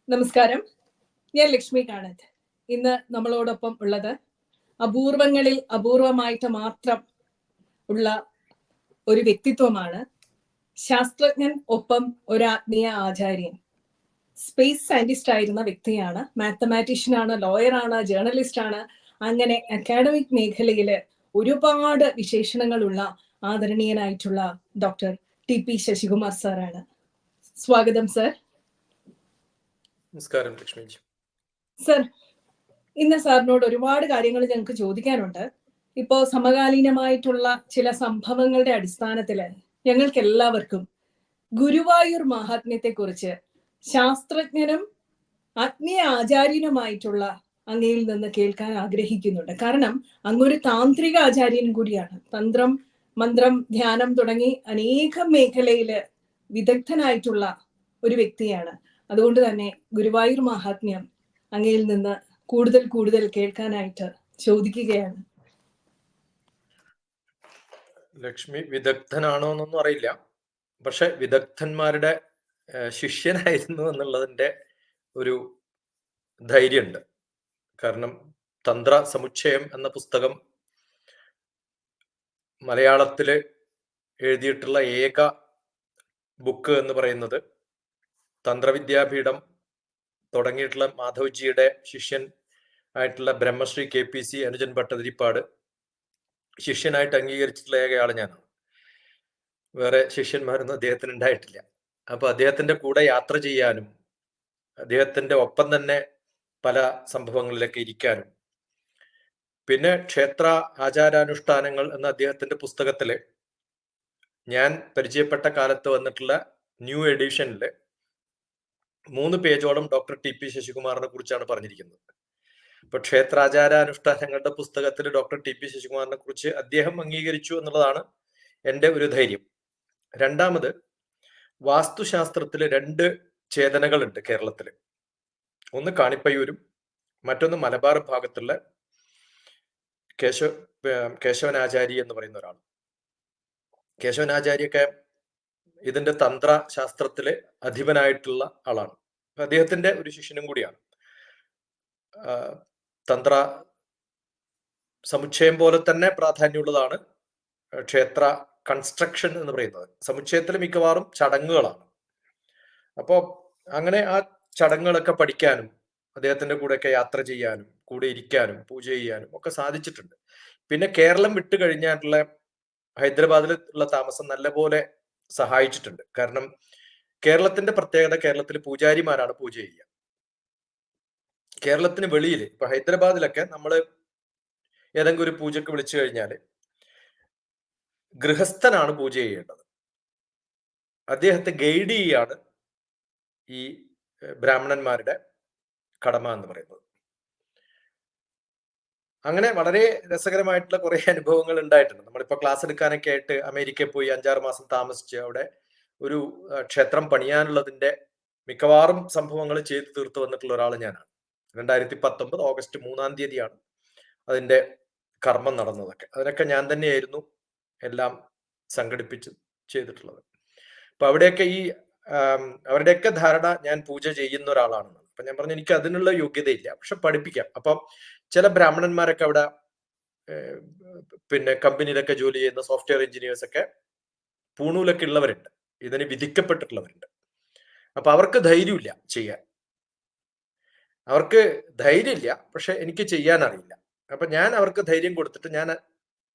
നമസ്കാരം, ഞാൻ ലക്ഷ്മി കാണത്ത്. ഇന്ന് നമ്മളോടൊപ്പം ഉള്ളത് അപൂർവങ്ങളിൽ അപൂർവമായിട്ട് മാത്രം ഉള്ള ഒരു വ്യക്തിത്വമാണ്. ശാസ്ത്രജ്ഞൻ ഒപ്പം ഒരു ആത്മീയ ആചാര്യൻ. സ്പേസ് സയന്റിസ്റ്റ് ആയിരുന്ന വ്യക്തിയാണ്. മാത്തമാറ്റീഷ്യനാണ്, ലോയറാണ്, ജേർണലിസ്റ്റ് ആണ്. അങ്ങനെ അക്കാഡമിക് മേഖലയില് ഒരുപാട് വിശേഷണങ്ങളുള്ള ആദരണീയനായിട്ടുള്ള ഡോക്ടർ ടി.പി. ശശികുമാർ സാറാണ്. സ്വാഗതം സർ. നമസ്കാരം ലക്ഷ്മിജി. സർ, ഇന്ന് സാറിനോട് ഒരുപാട് കാര്യങ്ങൾ ഞങ്ങൾക്ക് ചോദിക്കാനുണ്ട്. ഇപ്പോ സമകാലീനമായിട്ടുള്ള ചില സംഭവങ്ങളുടെ അടിസ്ഥാനത്തില് ഞങ്ങൾക്ക് എല്ലാവർക്കും ഗുരുവായൂർ മഹാത്മ്യത്തെ കുറിച്ച് ശാസ്ത്രജ്ഞനും ആത്മീയ ആചാര്യനുമായിട്ടുള്ള അങ്ങയിൽ നിന്ന് കേൾക്കാൻ ആഗ്രഹിക്കുന്നുണ്ട്. കാരണം അങ്ങൊരു താന്ത്രിക ആചാര്യൻ കൂടിയാണ്. തന്ത്രം, മന്ത്രം, ധ്യാനം തുടങ്ങി അനേകം മേഖലയില് വിദഗ്ധനായിട്ടുള്ള ഒരു വ്യക്തിയാണ്. അതുകൊണ്ട് തന്നെ ഗുരുവായൂർ മഹാത്മ്യം അങ്ങയിൽ നിന്ന് കൂടുതൽ കേൾക്കാനായിട്ട് ചോദിക്കുകയാണ്. ലക്ഷ്മി വിദഗ്ധനാണോ എന്നൊന്നും അറിയില്ല, പക്ഷെ വിദഗ്ധന്മാരുടെ ശിഷ്യനായിരുന്നു എന്നുള്ളതിന്റെ ഒരു ധൈര്യമുണ്ട്. കാരണം തന്ത്ര സമുച്ചയം എന്ന പുസ്തകം മലയാളത്തില് എഴുതിയിട്ടുള്ള ഏക ബുക്ക് എന്ന് പറയുന്നത് തന്ത്രവിദ്യാപീഠം തുടങ്ങിയിട്ടുള്ള മാധവ്ജിയുടെ ശിഷ്യൻ ആയിട്ടുള്ള ബ്രഹ്മശ്രീ KPC അനുജൻ ഭട്ടതിരിപ്പാട് ശിഷ്യനായിട്ട് അംഗീകരിച്ചിട്ടുള്ള ഏകയാള് ഞാനാണ്. വേറെ ശിഷ്യന്മാരൊന്നും അദ്ദേഹത്തിന് ഉണ്ടായിട്ടില്ല. അപ്പൊ അദ്ദേഹത്തിന്റെ കൂടെ യാത്ര ചെയ്യാനും അദ്ദേഹത്തിന്റെ ഒപ്പം തന്നെ പല സംഭവങ്ങളിലൊക്കെ ഇരിക്കാനും, പിന്നെ ക്ഷേത്ര ആചാരാനുഷ്ഠാനങ്ങൾ എന്ന അദ്ദേഹത്തിന്റെ പുസ്തകത്തില് ഞാൻ പരിചയപ്പെട്ട കാലത്ത് വന്നിട്ടുള്ള ന്യൂ എഡിഷനില് 3 പേജോളം ഡോക്ടർ ടി.പി. ശശികുമാറിനെ കുറിച്ചാണ് പറഞ്ഞിരിക്കുന്നത്. ഇപ്പൊ ക്ഷേത്രാചാരാനുഷ്ഠാനങ്ങളുടെ പുസ്തകത്തിൽ ഡോക്ടർ ടി.പി. ശശികുമാറിനെ കുറിച്ച് അദ്ദേഹം അംഗീകരിച്ചു എന്നുള്ളതാണ് എൻ്റെ ഒരു ധൈര്യം. രണ്ടാമത്, വാസ്തുശാസ്ത്രത്തില് 2 ചേതനകളുണ്ട് കേരളത്തില്. ഒന്ന് കാണിപ്പയ്യൂരും മറ്റൊന്ന് മലബാർ ഭാഗത്തുള്ള കേശവനാചാരി എന്ന് പറയുന്ന ഒരാൾ. കേശവനാചാര്യൊക്കെ ഇതിന്റെ തന്ത്രശാസ്ത്രത്തില് അധിപനായിട്ടുള്ള ആളാണ്. അദ്ദേഹത്തിന്റെ ഒരു ശിഷ്യനും കൂടിയാണ്. തന്ത്ര സമുച്ചയം പോലെ തന്നെ പ്രാധാന്യമുള്ളതാണ് ക്ഷേത്ര കൺസ്ട്രക്ഷൻ എന്ന് പറയുന്നത്. സമുച്ചയത്തിൽ മിക്കവാറും ചടങ്ങുകളാണ്. അപ്പോൾ അങ്ങനെ ആ ചടങ്ങുകളൊക്കെ പഠിക്കാനും അദ്ദേഹത്തിന്റെ കൂടെയൊക്കെ യാത്ര ചെയ്യാനും കൂടെ ഇരിക്കാനും പൂജ ചെയ്യാനും ഒക്കെ സാധിച്ചിട്ടുണ്ട്. പിന്നെ കേരളം വിട്ടു കഴിഞ്ഞാലുള്ള ഹൈദരാബാദിൽ ഉള്ള താമസം നല്ലപോലെ സഹായിച്ചിട്ടുണ്ട്. കാരണം കേരളത്തിന്റെ പ്രത്യേകത, കേരളത്തിൽ പൂജാരിമാരാണ് പൂജ ചെയ്യുക. കേരളത്തിന് വെളിയിൽ ഇപ്പൊ ഹൈദരാബാദിലൊക്കെ നമ്മൾ ഏതെങ്കിലും ഒരു പൂജക്ക് വിളിച്ചു കഴിഞ്ഞാൽ ഗൃഹസ്ഥനാണ് പൂജ ചെയ്യേണ്ടത്. അദ്ദേഹത്തെ ഗൈഡ് ചെയ്യാണ് ഈ ബ്രാഹ്മണന്മാരുടെ കടമ എന്ന് പറയുന്നത്. അങ്ങനെ വളരെ രസകരമായിട്ടുള്ള കുറെ അനുഭവങ്ങൾ ഉണ്ടായിട്ടുണ്ട്. നമ്മളിപ്പോ ക്ലാസ് എടുക്കാനൊക്കെ ആയിട്ട് അമേരിക്കയിൽ പോയി 5-6 മാസം താമസിച്ച് അവിടെ ഒരു ക്ഷേത്രം പണിയാനുള്ളതിന്റെ മിക്കവാറും സംഭവങ്ങൾ ചെയ്തു തീർത്തു വന്നിട്ടുള്ള ഒരാൾ ഞാനാണ്. 2019 ഓഗസ്റ്റ് 3-ാം തീയതിയാണ് അതിന്റെ കർമ്മം നടന്നതൊക്കെ. അതിനൊക്കെ ഞാൻ തന്നെയായിരുന്നു എല്ലാം സംഘടിപ്പിച്ച് ചെയ്തിട്ടുള്ളത്. അപ്പൊ അവിടെയൊക്കെ ഈ അവരുടെയൊക്കെ ധാരണ ഞാൻ പൂജ ചെയ്യുന്ന ഒരാളാണെന്ന്. അപ്പൊ ഞാൻ പറഞ്ഞു എനിക്ക് അതിനുള്ള യോഗ്യതയില്ല, പക്ഷെ പഠിപ്പിക്കാം. അപ്പം ചില ബ്രാഹ്മണന്മാരൊക്കെ അവിടെ പിന്നെ കമ്പനിയിലൊക്കെ ജോലി ചെയ്യുന്ന സോഫ്റ്റ്വെയർ എഞ്ചിനീയേഴ്സ് ഒക്കെ പൂണൂലൊക്കെ ഉള്ളവരുണ്ട്, ഇതിന് വിധിക്കപ്പെട്ടിട്ടുള്ളവരുണ്ട്. അപ്പൊ അവർക്ക് ധൈര്യമില്ല ചെയ്യാൻ. അവർക്ക് ധൈര്യമില്ല, പക്ഷെ എനിക്ക് ചെയ്യാൻ അറിയില്ല. അപ്പൊ ഞാൻ അവർക്ക് ധൈര്യം കൊടുത്തിട്ട് ഞാൻ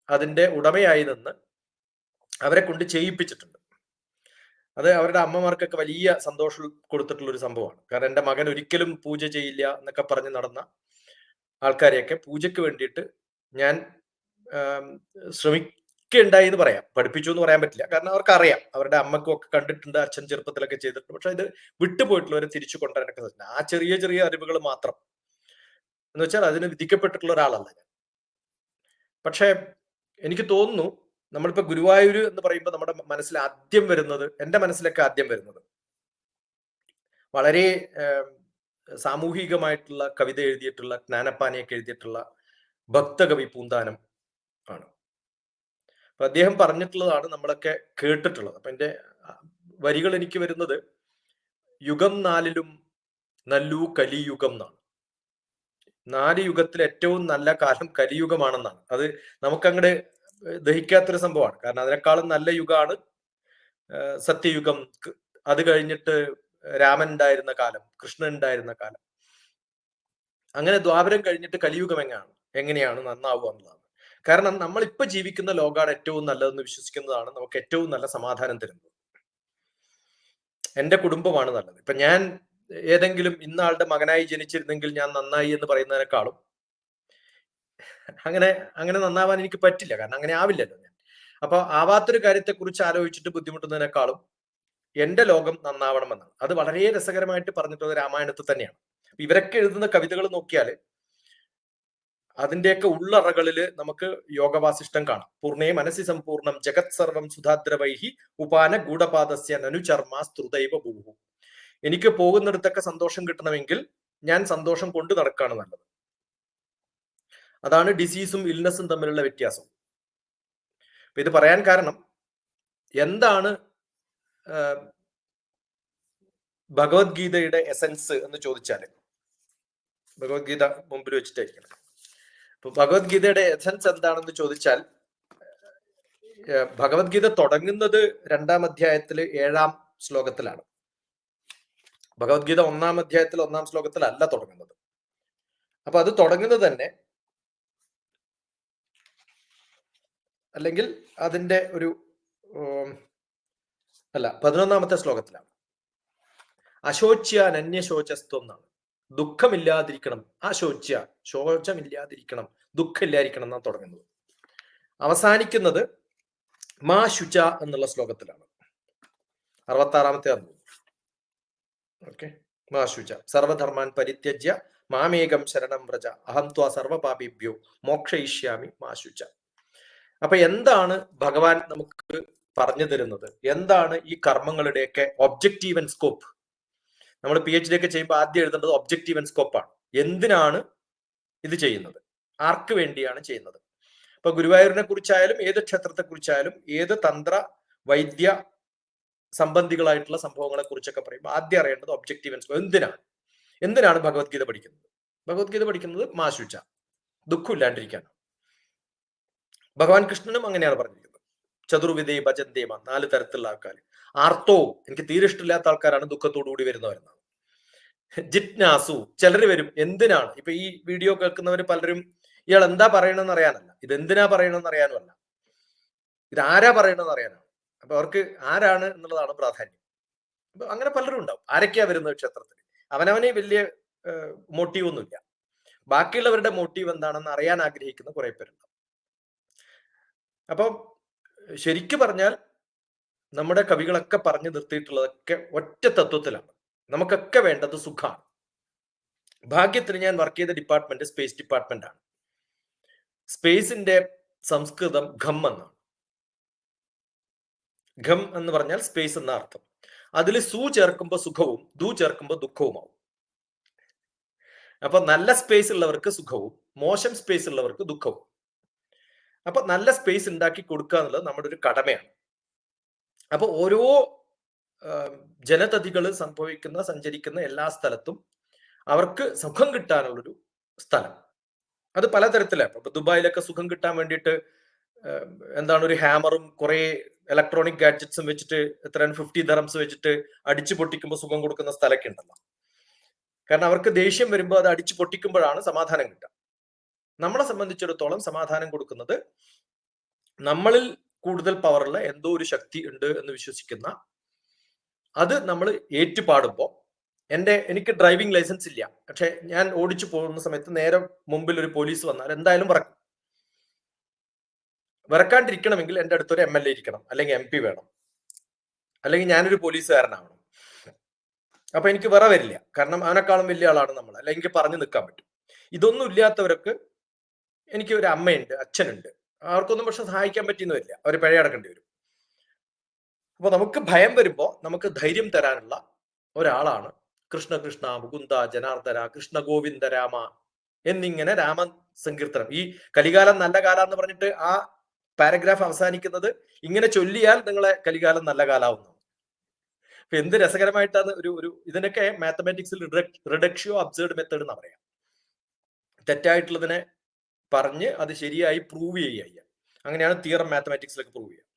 അതിന്റെ ഉടമയായി നിന്ന് അവരെ കൊണ്ട് ചെയ്യിപ്പിച്ചിട്ടുണ്ട്. അത് അവരുടെ അമ്മമാർക്കൊക്കെ വലിയ സന്തോഷം കൊടുത്തിട്ടുള്ള ഒരു സംഭവമാണ്. കാരണം എൻ്റെ മകൻ ഒരിക്കലും പൂജ ചെയ്യില്ല എന്നൊക്കെ പറഞ്ഞ് നടന്ന ആൾക്കാരെയൊക്കെ പൂജയ്ക്ക് വേണ്ടിയിട്ട് ഞാൻ ശ്രമിക്കുകയുണ്ടായി എന്ന് പറയാം. പഠിപ്പിച്ചു എന്ന് പറയാൻ പറ്റില്ല, കാരണം അവർക്ക് അറിയാം, അവരുടെ അമ്മക്കും ഒക്കെ കണ്ടിട്ടുണ്ട്, അച്ഛൻ ചെറുപ്പത്തിലൊക്കെ ചെയ്തിട്ടുണ്ട്. പക്ഷെ ഇത് വിട്ടുപോയിട്ടുള്ളവരെ തിരിച്ചു കൊണ്ടുവരാനൊക്കെ സാധിക്കും. ആ ചെറിയ ചെറിയ അറിവുകൾ മാത്രം എന്ന് വെച്ചാൽ അതിന് വിധിക്കപ്പെട്ടിട്ടുള്ള ഒരാളല്ല ഞാൻ. പക്ഷെ എനിക്ക് തോന്നുന്നു നമ്മളിപ്പോ ഗുരുവായൂർ എന്ന് പറയുമ്പോൾ നമ്മുടെ മനസ്സിൽ ആദ്യം വരുന്നത്, എൻ്റെ മനസ്സിലൊക്കെ ആദ്യം വരുന്നത് വളരെ സാമൂഹികമായിട്ടുള്ള കവിത എഴുതിയിട്ടുള്ള, ജ്ഞാനപ്പാനയൊക്കെ എഴുതിയിട്ടുള്ള ഭക്തകവി പൂന്താനം ആണ്. അപ്പൊ അദ്ദേഹം പറഞ്ഞിട്ടുള്ളതാണ് നമ്മളൊക്കെ കേട്ടിട്ടുള്ളത്. അപ്പൊ എൻ്റെ വരികൾ എനിക്ക് വരുന്നത് യുഗം 4-ലും നല്ലു കലിയുഗം എന്നാണ്. 4 യുഗത്തിൽ ഏറ്റവും നല്ല കാലം കലിയുഗമാണെന്നാണ്. അത് നമുക്കങ്ങോട്ട് ദഹിക്കാത്തൊരു സംഭവമാണ്. കാരണം അതിനേക്കാളും നല്ല യുഗമാണ് സത്യയുഗം. അത് കഴിഞ്ഞിട്ട് രാമൻ ഉണ്ടായിരുന്ന കാലം, കൃഷ്ണൻ ഉണ്ടായിരുന്ന കാലം. അങ്ങനെ ദ്വാപരം കഴിഞ്ഞിട്ട് കലിയുഗം എങ്ങനെയാണ് നന്നാവുക എന്നുള്ളതാണ്. കാരണം നമ്മൾ ഇപ്പൊ ജീവിക്കുന്ന ലോകമാണ് ഏറ്റവും നല്ലതെന്ന് വിശ്വസിക്കുന്നതാണ് നമുക്ക് ഏറ്റവും നല്ല സമാധാനം തരുന്നത്. എന്റെ കുടുംബമാണ് നല്ലത്. ഇപ്പൊ ഞാൻ ഏതെങ്കിലും ഇന്നാളുടെ മകനായി ജനിച്ചിരുന്നെങ്കിൽ ഞാൻ നന്നായി എന്ന് പറയുന്നതിനേക്കാളും അങ്ങനെ നന്നാവാൻ എനിക്ക് പറ്റില്ല. കാരണം അങ്ങനെ ആവില്ലല്ലോ ഞാൻ. അപ്പൊ ആവാത്തൊരു കാര്യത്തെക്കുറിച്ച് ആലോചിച്ചിട്ട് ബുദ്ധിമുട്ടുന്നതിനേക്കാളും എന്റെ ലോകം നന്നാവണമെന്നാണ്. അത് വളരെ രസകരമായിട്ട് പറഞ്ഞിട്ടുള്ളത് രാമായണത്തിൽ തന്നെയാണ്. ഇവരൊക്കെ എഴുതുന്ന കവിതകൾ നോക്കിയാൽ അതിന്റെയൊക്കെ ഉള്ളറകളില് നമുക്ക് യോഗവാസിഷ്ടം കാണാം. പൂർണ്ണേ മനസ്സി സമ്പൂർണം ജഗത് സർവം സുധാദ്രവൈഹി ഉപാന ഗൂഢപാദസ്യ നനുചർമ്മ സ്തുതൈവ ഭൂഹു. എനിക്ക് പോകുന്നിടത്തൊക്കെ സന്തോഷം കിട്ടണമെങ്കിൽ ഞാൻ സന്തോഷം കൊണ്ട് നടക്കുകയാണ് നല്ലത്. അതാണ് ഡിസീസും ഇൽനെസ്സും തമ്മിലുള്ള വ്യത്യാസം. ഇത് പറയാൻ കാരണം എന്താണ് ഭഗവത്ഗീതയുടെ എസൻസ് എന്ന് ചോദിച്ചാൽ, ഭഗവത്ഗീത മുമ്പിൽ വെച്ചിട്ടായിരിക്കണം. അപ്പൊ ഭഗവത്ഗീതയുടെ എസൻസ് എന്താണെന്ന് ചോദിച്ചാൽ, ഭഗവത്ഗീത തുടങ്ങുന്നത് 2-ാം അധ്യായത്തില് 7-ാം ശ്ലോകത്തിലാണ്. ഭഗവത്ഗീത 1-ാം അധ്യായത്തിൽ 1-ാം ശ്ലോകത്തിലല്ല തുടങ്ങുന്നത്. അപ്പൊ അത് തുടങ്ങുന്നത് തന്നെ, അല്ലെങ്കിൽ അതിന്റെ ഒരു 11-ാമത്തെ ശ്ലോകത്തിലാണ്. അശോച്യ അനന്യശോചസ്ത്വം എന്നാണ്. ദുഃഖമില്ലാതിരിക്കണം, അശോച്യ, ശോചമില്ലാതിരിക്കണം, ദുഃഖമില്ലാതിരിക്കണം എന്നാണ് തുടങ്ങുന്നത്. അവസാനിക്കുന്നത് മാ ശുച എന്നുള്ള ശ്ലോകത്തിലാണ്. 66-ാമത്തെ ഓക്കെ. മാ ശുച സർവധർമാൻ പരിത്യജ്യ മാമേകം ശരണം വ്രജ അഹം ത്വാ സർവപാപിഭ്യോ മോക്ഷയിഷ്യാമി മാ ശുച. അപ്പൊ എന്താണ് ഭഗവാൻ നമുക്ക് പറഞ്ഞു തരുന്നത്? എന്താണ് ഈ കർമ്മങ്ങളുടെയൊക്കെ ഒബ്ജക്റ്റീവ് ആൻഡ് സ്കോപ്പ്? നമ്മൾ PhD ഒക്കെ ചെയ്യുമ്പോൾ ആദ്യം എഴുതേണ്ടത് ഒബ്ജക്റ്റീവ് ആൻഡ് സ്കോപ്പാണ്. എന്തിനാണ് ഇത് ചെയ്യുന്നത്? ആർക്ക് വേണ്ടിയാണ് ചെയ്യുന്നത്? ഇപ്പൊ ഗുരുവായൂരിനെ കുറിച്ചായാലും ഏത് ക്ഷേത്രത്തെ കുറിച്ചായാലും ഏത് തന്ത്ര വൈദ്യ സംബന്ധികളായിട്ടുള്ള സംഭവങ്ങളെ കുറിച്ചൊക്കെ പറയുമ്പോൾ ആദ്യം അറിയേണ്ടത് ഒബ്ജക്റ്റീവ് ആൻഡ് സ്കോപ്പ്. എന്തിനാണ് ഭഗവത്ഗീത പഠിക്കുന്നത്? ഭഗവത്ഗീത പഠിക്കുന്നത് മാശുച, ദുഃഖമില്ലാണ്ടിരിക്കാനാണ്. ഭഗവാൻ കൃഷ്ണനും അങ്ങനെയാണ് പറഞ്ഞിരിക്കുന്നത്. ചതുർവിധേ ഭജന്തേമ, 4 തരത്തിലുള്ള ആൾക്കാർ. ആർത്തോ, എനിക്ക് തീരെ ഇഷ്ടമില്ലാത്ത ആൾക്കാരാണ് ദുഃഖത്തോടു കൂടി വരുന്നവരെന്നാണ്. ജിജ്ഞാസു, ചിലർ വരും എന്തിനാണ്. ഇപ്പൊ ഈ വീഡിയോ കേൾക്കുന്നവർ പലരും ഇയാൾ എന്താ പറയണമെന്ന് അറിയാനല്ല, ഇതെന്തിനാ പറയണമെന്ന് അറിയാനുമല്ല, ഇതാരാ പറയണമെന്ന് അറിയാനാണ്. അപ്പൊ അവർക്ക് ആരാണ് എന്നുള്ളതാണ് പ്രാധാന്യം. അപ്പൊ അങ്ങനെ പലരും ഉണ്ടാവും. ആരൊക്കെയാ വരുന്നത് ക്ഷേത്രത്തിൽ? അവനവനെ വലിയ മോട്ടീവ് ഒന്നുമില്ല, ബാക്കിയുള്ളവരുടെ മോട്ടീവ് എന്താണെന്ന് അറിയാൻ ആഗ്രഹിക്കുന്ന കുറെ പേരുണ്ടാവും. അപ്പൊ ശരിക്കു പറഞ്ഞാൽ നമ്മുടെ കവികളൊക്കെ പറഞ്ഞു നിർത്തിയിട്ടുള്ളതൊക്കെ ഒറ്റ തത്വത്തിലാണ്. നമുക്കൊക്കെ വേണ്ടത് സുഖമാണ്. ഭാഗ്യത്തിന് ഞാൻ വർക്ക് ചെയ്ത ഡിപ്പാർട്ട്മെന്റ് സ്പേസ് ഡിപ്പാർട്ട്മെന്റ് ആണ്. സ്പേസിന്റെ സംസ്കൃതം ഘം എന്നാണ്. ഘം എന്ന് പറഞ്ഞാൽ സ്പേസ് എന്ന അർത്ഥം. അതിൽ സു ചേർക്കുമ്പോൾ സുഖവും ദു ചേർക്കുമ്പോൾ ദുഃഖവുമാവും. അപ്പൊ നല്ല സ്പേസ് ഉള്ളവർക്ക് സുഖവും മോശം സ്പേസ് ഉള്ളവർക്ക് ദുഃഖവും. അപ്പൊ നല്ല സ്പേസ് ഉണ്ടാക്കി കൊടുക്കുക എന്നുള്ളത് നമ്മുടെ ഒരു കടമയാണ്. അപ്പൊ ഓരോ ജനതതികൾ സഞ്ചരിക്കുന്ന എല്ലാ സ്ഥലത്തും അവർക്ക് സുഖം കിട്ടാനുള്ളൊരു സ്ഥലം. അത് പലതരത്തിലാണ്. ഇപ്പൊ ദുബായിലൊക്കെ സുഖം കിട്ടാൻ വേണ്ടിയിട്ട് എന്താണ്, ഒരു ഹാമറും കുറെ ഇലക്ട്രോണിക് ഗാഡ്ജറ്റ്സും വെച്ചിട്ട് 50 ദറംസ് വെച്ചിട്ട് അടിച്ചു പൊട്ടിക്കുമ്പോൾ സുഖം കൊടുക്കുന്ന സ്ഥലമൊക്കെ ഉണ്ടല്ലോ. കാരണം അവർക്ക് ദേഷ്യം വരുമ്പോൾ അത് അടിച്ചു പൊട്ടിക്കുമ്പോഴാണ് സമാധാനം കിട്ടുക. നമ്മളെ സംബന്ധിച്ചിടത്തോളം സമാധാനം കൊടുക്കുന്നത് നമ്മളിൽ കൂടുതൽ പവറുള്ള എന്തോ ഒരു ശക്തി ഉണ്ട് എന്ന് വിശ്വസിക്കുന്ന, അത് നമ്മൾ ഏറ്റുപാടുമ്പോൾ, എനിക്ക് ഡ്രൈവിംഗ് ലൈസൻസ് ഇല്ല, പക്ഷെ ഞാൻ ഓടിച്ചു പോകുന്ന സമയത്ത് നേരെ മുമ്പിൽ ഒരു പോലീസ് വന്നാൽ എന്തായാലും വിറക്കും. വിറക്കാണ്ടിരിക്കണമെങ്കിൽ എൻ്റെ അടുത്തൊരു MLA ഇരിക്കണം, അല്ലെങ്കിൽ MP വേണം, അല്ലെങ്കിൽ ഞാനൊരു പോലീസുകാരനാവണം. അപ്പൊ എനിക്ക് വിറ വരില്ല, കാരണം അവനെക്കാളും വലിയ ആളാണ് നമ്മൾ, അല്ലെങ്കിൽ പറഞ്ഞു നിൽക്കാൻ പറ്റും. ഇതൊന്നും ഇല്ലാത്തവർക്ക്, എനിക്ക് ഒരു അമ്മയുണ്ട്, അച്ഛനുണ്ട്, അവർക്കൊന്നും പക്ഷെ സഹായിക്കാൻ പറ്റിയെന്ന് വരില്ല, അവർ പിഴ അടക്കേണ്ടി വരും. അപ്പൊ നമുക്ക് ഭയം വരുമ്പോ നമുക്ക് ധൈര്യം തരാനുള്ള ഒരാളാണ് കൃഷ്ണ കൃഷ്ണ മുകുന്ദ ജനാർദ്ദന കൃഷ്ണ ഗോവിന്ദ രാമ എന്നിങ്ങനെ രാമൻ സങ്കീർത്തനം. ഈ കലികാലം നല്ല കാലം എന്ന് പറഞ്ഞിട്ട് ആ പാരഗ്രാഫ് അവസാനിക്കുന്നത് ഇങ്ങനെ ചൊല്ലിയാൽ നിങ്ങളെ കലികാലം നല്ല കാലാവുന്നു. എന്ത് രസകരമായിട്ടാണ് ഒരു ഇതിനൊക്കെ മാത്തമാറ്റിക്സിൽ റിഡക്ഷ്യോ അബ്സേർഡ് മെത്തേഡ് എന്ന് പറയാം. തെറ്റായിട്ടുള്ളതിനെ പറഞ്ഞ് അത് ശരിയായി പ്രൂവ് ചെയ്യുക. അങ്ങനെയാണ് തിയറം മാത്തമാറ്റിക്സിലൊക്കെ പ്രൂവ് ചെയ്യുക.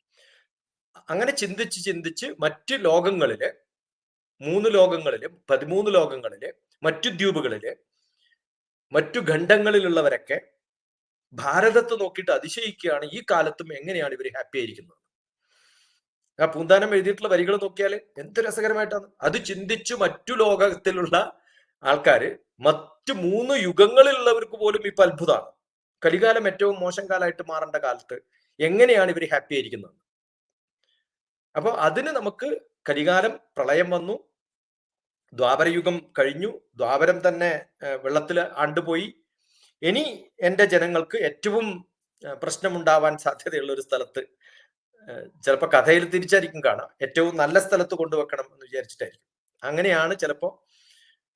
അങ്ങനെ ചിന്തിച്ച് മറ്റ് ലോകങ്ങളിലെ 3 ലോകങ്ങളിലെ 13 ലോകങ്ങളിലെ മറ്റു ദ്വീപുകളിലെ മറ്റു ഖണ്ഡങ്ങളിലുള്ളവരൊക്കെ ഭാരതത്തെ നോക്കിയിട്ട് അതിശയിക്കുകയാണ്, ഈ കാലത്തും എങ്ങനെയാണ് ഇവർ ഹാപ്പി ആയിരിക്കുന്നത്. ആ പൂന്താനം എഴുതിയിട്ടുള്ള വരികൾ നോക്കിയാൽ എന്ത് രസകരമായിട്ടാണ്. അത് ചിന്തിച്ചു മറ്റു ലോകത്തിലുള്ള ആൾക്കാര് മറ്റു 3 യുഗങ്ങളിലുള്ളവർക്ക് പോലും ഇപ്പൊ അത്ഭുതമാണ്. കലികാലം ഏറ്റവും മോശം കാലമായിട്ട് മാറേണ്ട കാലത്ത് എങ്ങനെയാണ് ഇവർ ഹാപ്പി ആയിരിക്കുന്നത്. അപ്പൊ അതിന് നമുക്ക് കലികാലം, പ്രളയം വന്നു, ദ്വാപരയുഗം കഴിഞ്ഞു, ദ്വാപരം തന്നെ വെള്ളത്തിൽ ആണ്ടുപോയി. ഇനി എൻ്റെ ജനങ്ങൾക്ക് ഏറ്റവും പ്രശ്നമുണ്ടാവാൻ സാധ്യതയുള്ള ഒരു സ്ഥലത്ത്, ചിലപ്പോൾ കഥയിൽ തിരിച്ചായിരിക്കും കാണാം, ഏറ്റവും നല്ല സ്ഥലത്ത് കൊണ്ടുവെക്കണം എന്ന് വിചാരിച്ചിട്ടായിരിക്കും. അങ്ങനെയാണ് ചിലപ്പോൾ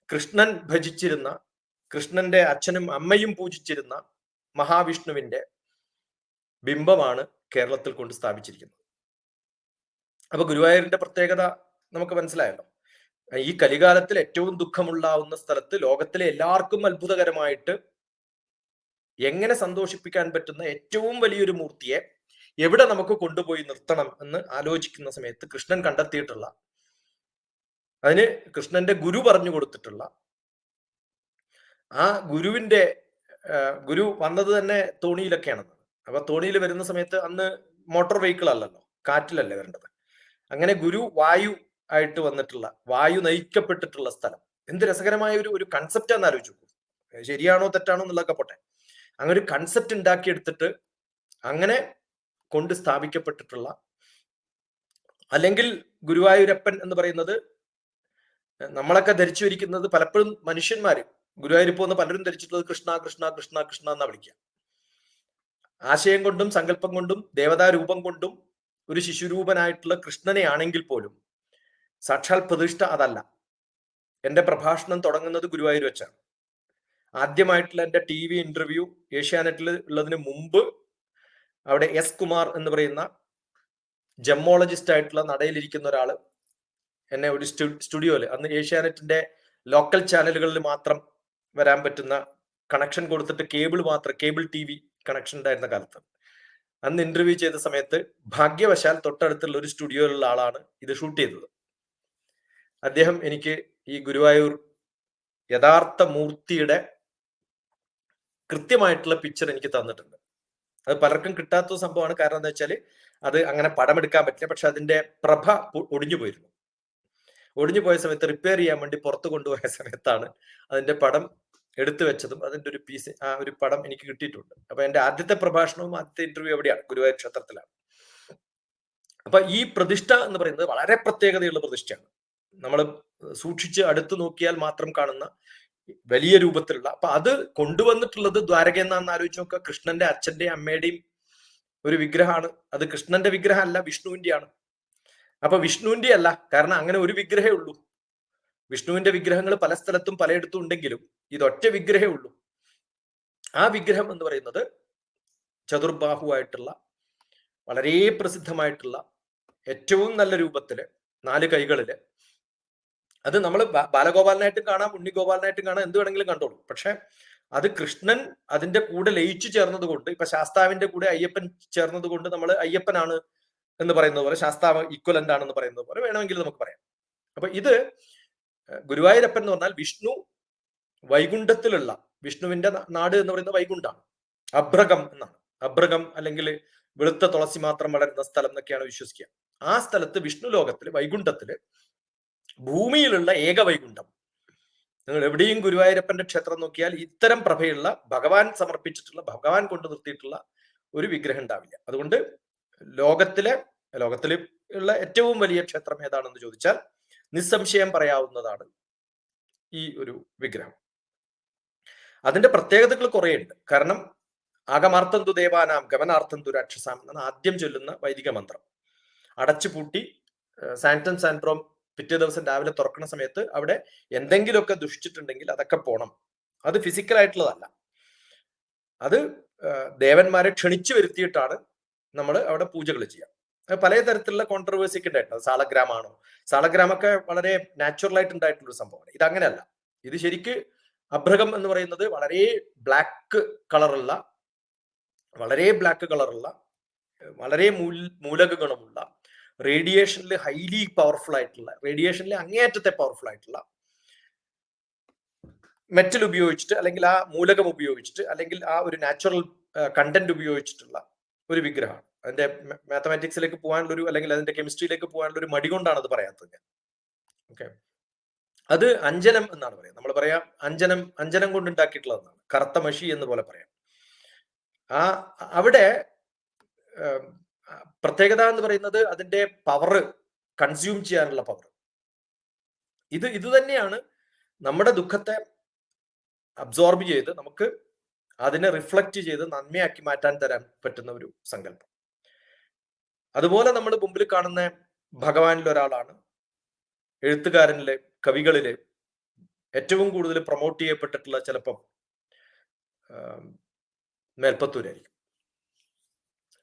കൃഷ്ണൻ ഭജിച്ചിരുന്ന, കൃഷ്ണന്റെ അച്ഛനും അമ്മയും പൂജിച്ചിരുന്ന മഹാവിഷ്ണുവിന്റെ ബിംബമാണ് കേരളത്തിൽ കൊണ്ട് സ്ഥാപിച്ചിരിക്കുന്നത്. അപ്പൊ ഗുരുവായൂരിന്റെ പ്രത്യേകത നമുക്ക് മനസ്സിലായല്ലോ. ഈ കലികാലത്തിൽ ഏറ്റവും ദുഃഖമുണ്ടാവുന്ന സ്ഥലത്ത് ലോകത്തിലെ എല്ലാവർക്കും അത്ഭുതകരമായിട്ട് എങ്ങനെ സന്തോഷിപ്പിക്കാൻ പറ്റുന്ന ഏറ്റവും വലിയൊരു മൂർത്തിയെ എവിടെ നമുക്ക് കൊണ്ടുപോയി നിർത്തണം എന്ന് ആലോചിക്കുന്ന സമയത്ത് കൃഷ്ണൻ കണ്ടെത്തിയിട്ടുള്ള, അതിന് കൃഷ്ണന്റെ ഗുരു പറഞ്ഞു കൊടുത്തിട്ടുള്ള, ആ ഗുരു വന്നത് തന്നെ തോണിയിലൊക്കെയാണെന്ന്. അപ്പൊ തോണിയിൽ വരുന്ന സമയത്ത് അന്ന് മോട്ടോർ വെഹിക്കിൾ അല്ലല്ലോ, കാറ്റിലല്ലേ വരേണ്ടത്. അങ്ങനെ ഗുരു വായു ആയിട്ട് വന്നിട്ടുള്ള, വായു നയിക്കപ്പെട്ടിട്ടുള്ള സ്ഥലം. എന്ത് രസകരമായ ഒരു കൺസെപ്റ്റ് ആണെന്ന് ആലോചിച്ചു. ശരിയാണോ തെറ്റാണോ എന്നുള്ളതൊക്കെ പോട്ടെ, അങ്ങനെ ഒരു കൺസെപ്റ്റ് ഉണ്ടാക്കിയെടുത്തിട്ട് അങ്ങനെ കൊണ്ട് സ്ഥാപിക്കപ്പെട്ടിട്ടുള്ള, അല്ലെങ്കിൽ ഗുരുവായൂരപ്പൻ എന്ന് പറയുന്നത് നമ്മളൊക്കെ ധരിച്ചു വരിക്കുന്നത്, പലപ്പോഴും മനുഷ്യന്മാര് ഗുരുവായൂർ പോകുന്ന പലരും ധരിച്ചിട്ടുള്ളത് കൃഷ്ണ കൃഷ്ണ കൃഷ്ണ കൃഷ്ണ എന്നാ വിളിക്കുക. ആശയം കൊണ്ടും സങ്കല്പം കൊണ്ടും ദേവതാരൂപം കൊണ്ടും ഒരു ശിശുരൂപനായിട്ടുള്ള കൃഷ്ണനെ ആണെങ്കിൽ പോലും സാക്ഷാൽ പ്രതിഷ്ഠ അതല്ല. എൻ്റെ പ്രഭാഷണം തുടങ്ങുന്നത് ഗുരുവായൂർ വെച്ചാണ്. ആദ്യമായിട്ടുള്ള എൻ്റെ TV ഇന്റർവ്യൂ ഏഷ്യാനെറ്റിൽ ഉള്ളതിന് മുമ്പ് അവിടെ S കുമാർ എന്ന് പറയുന്ന ജമ്മോളജിസ്റ്റ് ആയിട്ടുള്ള നടയിലിരിക്കുന്ന ഒരാള് എന്നെ ഒരു സ്റ്റുഡിയോയിൽ, അന്ന് ഏഷ്യാനെറ്റിന്റെ ലോക്കൽ ചാനലുകളിൽ മാത്രം വരാൻ പറ്റുന്ന കണക്ഷൻ കൊടുത്തിട്ട് കേബിൾ TV കണക്ഷൻ ഉണ്ടായിരുന്ന കാലത്ത്, അന്ന് ഇന്റർവ്യൂ ചെയ്ത സമയത്ത് ഭാഗ്യവശാൽ തൊട്ടടുത്തുള്ള ഒരു സ്റ്റുഡിയോയിലുള്ള ആളാണ് ഇത് ഷൂട്ട് ചെയ്തത്. അദ്ദേഹം എനിക്ക് ഈ ഗുരുവായൂർ യഥാർത്ഥ മൂർത്തിയുടെ കൃത്യമായിട്ടുള്ള പിക്ചർ എനിക്ക് തന്നിട്ടുണ്ട്. അത് പലർക്കും കിട്ടാത്ത സംഭവമാണ്. കാരണം എന്താ വെച്ചാൽ അത് അങ്ങനെ പടമെടുക്കാൻ പറ്റില്ല. പക്ഷെ അതിന്റെ പ്രഭ ഒടിഞ്ഞു പോയിരുന്നു. ഒടിഞ്ഞു പോയ സമയത്ത് റിപ്പയർ ചെയ്യാൻ വേണ്ടി പുറത്തു കൊണ്ടുപോയ സമയത്താണ് അതിന്റെ പടം എടുത്തു വെച്ചതും അതിന്റെ ഒരു പീസ്, ആ ഒരു പടം എനിക്ക് കിട്ടിയിട്ടുണ്ട്. അപ്പൊ എന്റെ ആദ്യത്തെ പ്രഭാഷണവും ആദ്യത്തെ ഇന്റർവ്യൂ എവിടെയാണ്? ഗുരുവായൂർ ക്ഷേത്രത്തിലാണ്. അപ്പൊ ഈ പ്രതിഷ്ഠ എന്ന് പറയുന്നത് വളരെ പ്രത്യേകതയുള്ള പ്രതിഷ്ഠയാണ്. നമ്മൾ സൂക്ഷിച്ച് അടുത്ത് നോക്കിയാൽ മാത്രം കാണുന്ന വലിയ രൂപത്തിലുള്ള. അപ്പൊ അത് കൊണ്ടുവന്നിട്ടുള്ളത് ദ്വാരക എന്നാന്ന് ആലോചിച്ച് നോക്കുക. കൃഷ്ണന്റെ അച്ഛന്റെയും അമ്മയുടെയും ഒരു വിഗ്രഹമാണ്. അത് കൃഷ്ണന്റെ വിഗ്രഹം അല്ല, വിഷ്ണുവിന്റെയാണ്. അപ്പൊ വിഷ്ണുവിന്റെ അല്ല, കാരണം അങ്ങനെ ഒരു വിഗ്രഹമേ ഉള്ളൂ. വിഷ്ണുവിന്റെ വിഗ്രഹങ്ങൾ പല സ്ഥലത്തും പലയിടത്തും ഉണ്ടെങ്കിലും ഇതൊറ്റ വിഗ്രഹമേ ഉള്ളൂ. ആ വിഗ്രഹം എന്ന് പറയുന്നത് ചതുർബാഹുവായിട്ടുള്ള, വളരെ പ്രസിദ്ധമായിട്ടുള്ള, ഏറ്റവും നല്ല രൂപത്തില് 4 കൈകളില്, അത് നമ്മൾ ബാലഗോപാലനായിട്ടും കാണാം, ഉണ്ണിഗോപാലനായിട്ടും കാണാം, എന്ത് വേണമെങ്കിലും കണ്ടോളൂ. പക്ഷെ അത് കൃഷ്ണൻ അതിന്റെ കൂടെ ലയിച്ചു ചേർന്നത് കൊണ്ട്, ഇപ്പൊ ശാസ്താവിന്റെ കൂടെ അയ്യപ്പൻ ചേർന്നത് കൊണ്ട് നമ്മൾ അയ്യപ്പനാണ് എന്ന് പറയുന്നത് പോലെ, ശാസ്താവ് ഈക്വലന്റ് ആണെന്ന് പറയുന്നത് പോലെ വേണമെങ്കിൽ നമുക്ക് പറയാം. അപ്പൊ ഇത് ഗുരുവായൂരപ്പൻ എന്ന് പറഞ്ഞാൽ വിഷ്ണു വൈകുണ്ഠത്തിലുള്ള, വിഷ്ണുവിന്റെ നാട് എന്ന് പറയുന്നത് വൈകുണ്ഠാണ്. അഭ്രകം എന്നാണ്. അഭ്രകം അല്ലെങ്കിൽ വെളുത്ത തുളസി മാത്രം വളരുന്ന സ്ഥലം എന്നൊക്കെയാണ് വിശ്വസിക്കുക. ആ സ്ഥലത്ത് വിഷ്ണു ലോകത്തില്, വൈകുണ്ഠത്തില്, ഭൂമിയിലുള്ള ഏക വൈകുണ്ഠം. നിങ്ങൾ എവിടെയും ഗുരുവായൂരപ്പന്റെ ക്ഷേത്രം നോക്കിയാൽ ഇത്തരം പ്രഭയുള്ള, ഭഗവാൻ സമർപ്പിച്ചിട്ടുള്ള, ഭഗവാൻ കൊണ്ട് നിർത്തിയിട്ടുള്ള ഒരു വിഗ്രഹം ഉണ്ടാവില്ല. അതുകൊണ്ട് ലോകത്തിൽ ഉള്ള ഏറ്റവും വലിയ ക്ഷേത്രം ഏതാണെന്ന് ചോദിച്ചാൽ നിസ്സംശയം പറയാവുന്നതാണ് ഈ ഒരു വിഗ്രഹം. അതിന്റെ പ്രത്യേകതകൾ കുറേയുണ്ട്. കാരണം ആഗമാർത്ഥന്തു ദേവാനാം ഗമനാർത്ഥന്തു രാക്ഷസാം എന്നാണ് ആദ്യം ചൊല്ലുന്ന വൈദിക മന്ത്രം. അടച്ചുപൂട്ടി സാന്റം സാൻഡ്രോം പിറ്റേ ദിവസം രാവിലെ തുറക്കുന്ന സമയത്ത് അവിടെ എന്തെങ്കിലുമൊക്കെ ദുഷിച്ചിട്ടുണ്ടെങ്കിൽ അതൊക്കെ പോണം. അത് ഫിസിക്കലായിട്ടുള്ളതല്ല, അത് ദേവന്മാരെ ക്ഷണിച്ചു വരുത്തിയിട്ടാണ് നമ്മൾ അവിടെ പൂജകൾ ചെയ്യാം. പല തരത്തിലുള്ള കോൺട്രവേഴ്സിക്ക് ഉണ്ടായിട്ടുണ്ട്. സാളഗ്രാം ആണോ? സാളഗ്രാം ഒക്കെ വളരെ നാച്ചുറൽ ആയിട്ട് ഉണ്ടായിട്ടുള്ള ഒരു സംഭവമാണ്. ഇത് അങ്ങനെയല്ല. ഇത് ശരിക്ക് അഭ്രകം എന്ന് പറയുന്നത് വളരെ ബ്ലാക്ക് കളറുള്ള വളരെ മൂലക ഗുണമുള്ള, റേഡിയേഷനിൽ ഹൈലി പവർഫുൾ ആയിട്ടുള്ള, റേഡിയേഷനിൽ അങ്ങേയറ്റത്തെ പവർഫുൾ ആയിട്ടുള്ള മെറ്റൽ ഉപയോഗിച്ചിട്ട്, അല്ലെങ്കിൽ ആ മൂലകം ഉപയോഗിച്ചിട്ട്, അല്ലെങ്കിൽ ആ ഒരു നാച്ചുറൽ കണ്ടന്റ് ഉപയോഗിച്ചിട്ടുള്ള ഒരു വിഗ്രഹമാണ്. അതിന്റെ മാത്തമാറ്റിക്സിലേക്ക് പോകാനുള്ളൊരു, അല്ലെങ്കിൽ അതിന്റെ കെമിസ്ട്രിയിലേക്ക് പോകാനുള്ള ഒരു മടി കൊണ്ടാണ് അത് പറയാത്തത്. ഓക്കെ, അത് അഞ്ജനം എന്നാണ് പറയാം. നമ്മൾ പറയാം അഞ്ജനം കൊണ്ട് ഉണ്ടാക്കിയിട്ടുള്ളതെന്നാണ്, കറുത്ത മഷി എന്ന് പോലെ പറയാം. അവിടെ പ്രത്യേകത എന്ന് പറയുന്നത് അതിന്റെ പവർ, കൺസ്യൂം ചെയ്യാനുള്ള പവർ. ഇത് തന്നെയാണ് നമ്മുടെ ദുഃഖത്തെ അബ്സോർബ് ചെയ്ത് നമുക്ക് അതിനെ റിഫ്ലക്റ്റ് ചെയ്ത് നന്മയാക്കി മാറ്റാൻ തരാൻ പറ്റുന്ന ഒരു സങ്കല്പം. അതുപോലെ നമ്മൾ മുമ്പിൽ കാണുന്ന ഭഗവാനിൽ ഒരാളാണ്, എഴുത്തുകാരനിലെ, കവികളിലെ ഏറ്റവും കൂടുതൽ പ്രൊമോട്ട് ചെയ്യപ്പെട്ടിട്ടുള്ള ചിലപ്പം മേൽപ്പത്തൂരായിരിക്കും.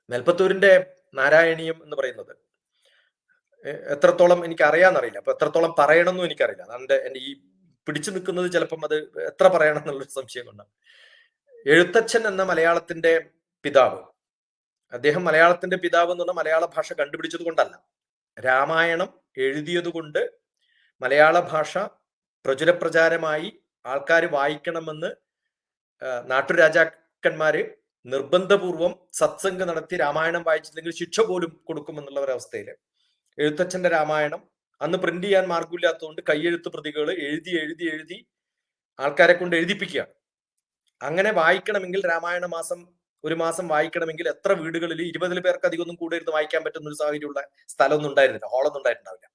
മേൽപ്പത്തൂരിന്റെ നാരായണീയം എന്ന് പറയുന്നത് എത്രത്തോളം എനിക്ക് അറിയാന്നറിയില്ല. അപ്പൊ എത്രത്തോളം പറയണമെന്നും എനിക്കറിയില്ല. എന്റെ ഈ പിടിച്ചു നിൽക്കുന്നത് ചിലപ്പം അത് എത്ര പറയണം എന്നുള്ളൊരു സംശയം കൊണ്ടാണ്. എഴുത്തച്ഛൻ എന്ന മലയാളത്തിന്റെ പിതാവ്, അദ്ദേഹം മലയാളത്തിന്റെ പിതാവ് എന്ന് പറഞ്ഞാൽ മലയാള ഭാഷ കണ്ടുപിടിച്ചത് കൊണ്ടല്ല, രാമായണം എഴുതിയത് കൊണ്ട് മലയാള ഭാഷ പ്രചാരമായി ആൾക്കാർ വായിക്കണമെന്ന് നാട്ടുരാജാക്കന്മാര് നിർബന്ധപൂർവം സത്സംഗം നടത്തി രാമായണം വായിച്ചില്ലെങ്കിൽ ശിക്ഷ പോലും കൊടുക്കുമെന്നുള്ള ഒരവസ്ഥയിൽ എഴുത്തച്ഛന്റെ രാമായണം അന്ന് പ്രിന്റ് ചെയ്യാൻ മാർഗമില്ലാത്തതുകൊണ്ട് കൈയെഴുത്ത് പ്രതികൾ എഴുതി ആൾക്കാരെ കൊണ്ട് എഴുതിപ്പിക്കുകയാണ്. അങ്ങനെ വായിക്കണമെങ്കിൽ രാമായണ ഒരു മാസം വായിക്കണമെങ്കിൽ എത്ര വീടുകളിൽ 20 പേർക്ക് അധികമൊന്നും കൂടെ ഇരുന്ന് വായിക്കാൻ പറ്റുന്ന ഒരു സാഹചര്യമുള്ള സ്ഥലമൊന്നും ഉണ്ടായിരുന്നില്ല, ഹോളൊന്നും ഉണ്ടായിട്ടുണ്ടാവില്ല.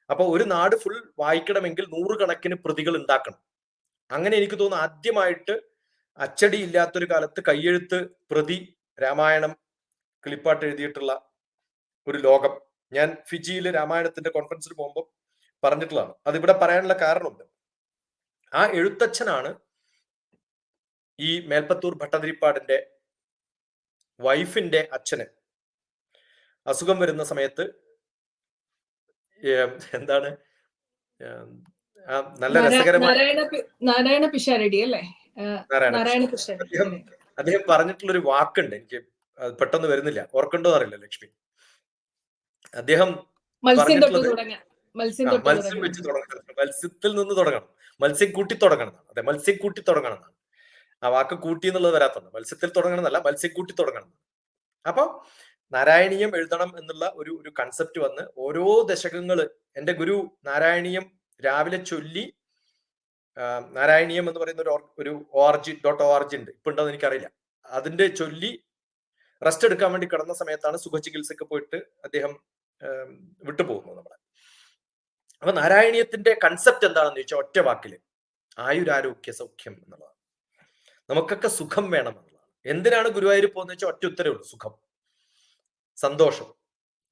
അപ്പൊ ഒരു നാട് ഫുൾ വായിക്കണമെങ്കിൽ 100 കണക്കിന് പ്രതികൾ ഉണ്ടാക്കണം. അങ്ങനെ എനിക്ക് തോന്നുന്നു ആദ്യമായിട്ട് അച്ചടി ഇല്ലാത്തൊരു കാലത്ത് കയ്യെഴുത്ത് പ്രതി രാമായണം കിളിപ്പാട്ട് എഴുതിയിട്ടുള്ള ഒരു ലോകം. ഞാൻ ഫിജിയിൽ രാമായണത്തിന്റെ കോൺഫറൻസിൽ പോകുമ്പോൾ പറഞ്ഞിട്ടുള്ളതാണ്. അതിവിടെ പറയാനുള്ള കാരണമുണ്ട്. ആ എഴുത്തച്ഛനാണ് ഈ മേൽപ്പത്തൂർ ഭട്ടതിരിപ്പാടിന്റെ വൈഫിന്റെ അച്ഛന് അസുഖം വരുന്ന സമയത്ത് എന്താണ് നല്ല രസകരമായ നാരായണ പിഷാരടി അല്ലേ? അദ്ദേഹം പറഞ്ഞിട്ടുള്ളൊരു വാക്കുണ്ട്, എനിക്ക് പെട്ടെന്ന് വരുന്നില്ല, ഓർക്കണ്ടോ അറിയില്ല ലക്ഷ്മി. അദ്ദേഹം മത്സ്യം വെച്ച് തുടങ്ങണം, മത്സ്യത്തിൽ നിന്ന് തുടങ്ങണം, മത്സ്യം കൂട്ടി തുടങ്ങണം. അതെ, മത്സ്യം കൂട്ടി തുടങ്ങണം എന്നാണ് ആ വാക്ക്. കൂട്ടി എന്നുള്ളത് വരാത്തുണ്ട്. മത്സ്യത്തിൽ തുടങ്ങണം എന്നല്ല, മത്സ്യം കൂട്ടി തുടങ്ങണം. അപ്പൊ നാരായണീയം എഴുതണം എന്നുള്ള ഒരു കൺസെപ്റ്റ് വന്ന് ഓരോ ദശകങ്ങള് എന്റെ ഗുരു നാരായണീയം രാവിലെ ചൊല്ലി, നാരായണീയം എന്ന് പറയുന്ന ഒരു .org ഉണ്ട്, ഇപ്പൊ ഉണ്ടോന്ന് എനിക്കറിയില്ല. അതിന്റെ ചൊല്ലി റെസ്റ്റ് എടുക്കാൻ വേണ്ടി കിടന്ന സമയത്താണ് സുഖചികിത്സക്ക് പോയിട്ട് അദ്ദേഹം വിട്ടുപോകുന്നത് നമ്മളെ. അപ്പൊ നാരായണീയത്തിന്റെ കൺസെപ്റ്റ് എന്താണെന്ന് ചോദിച്ചാൽ ഒറ്റ വാക്കില് ആയുരാരോഗ്യ സൗഖ്യം എന്നുള്ളതാണ്. നമുക്കൊക്കെ സുഖം വേണം എന്നുള്ളതാണ്. എന്തിനാണ് ഗുരുവായൂർ പോകുന്നത് വെച്ചാൽ ഒറ്റ ഉത്തരവേ ഉള്ളൂ, സുഖം, സന്തോഷം.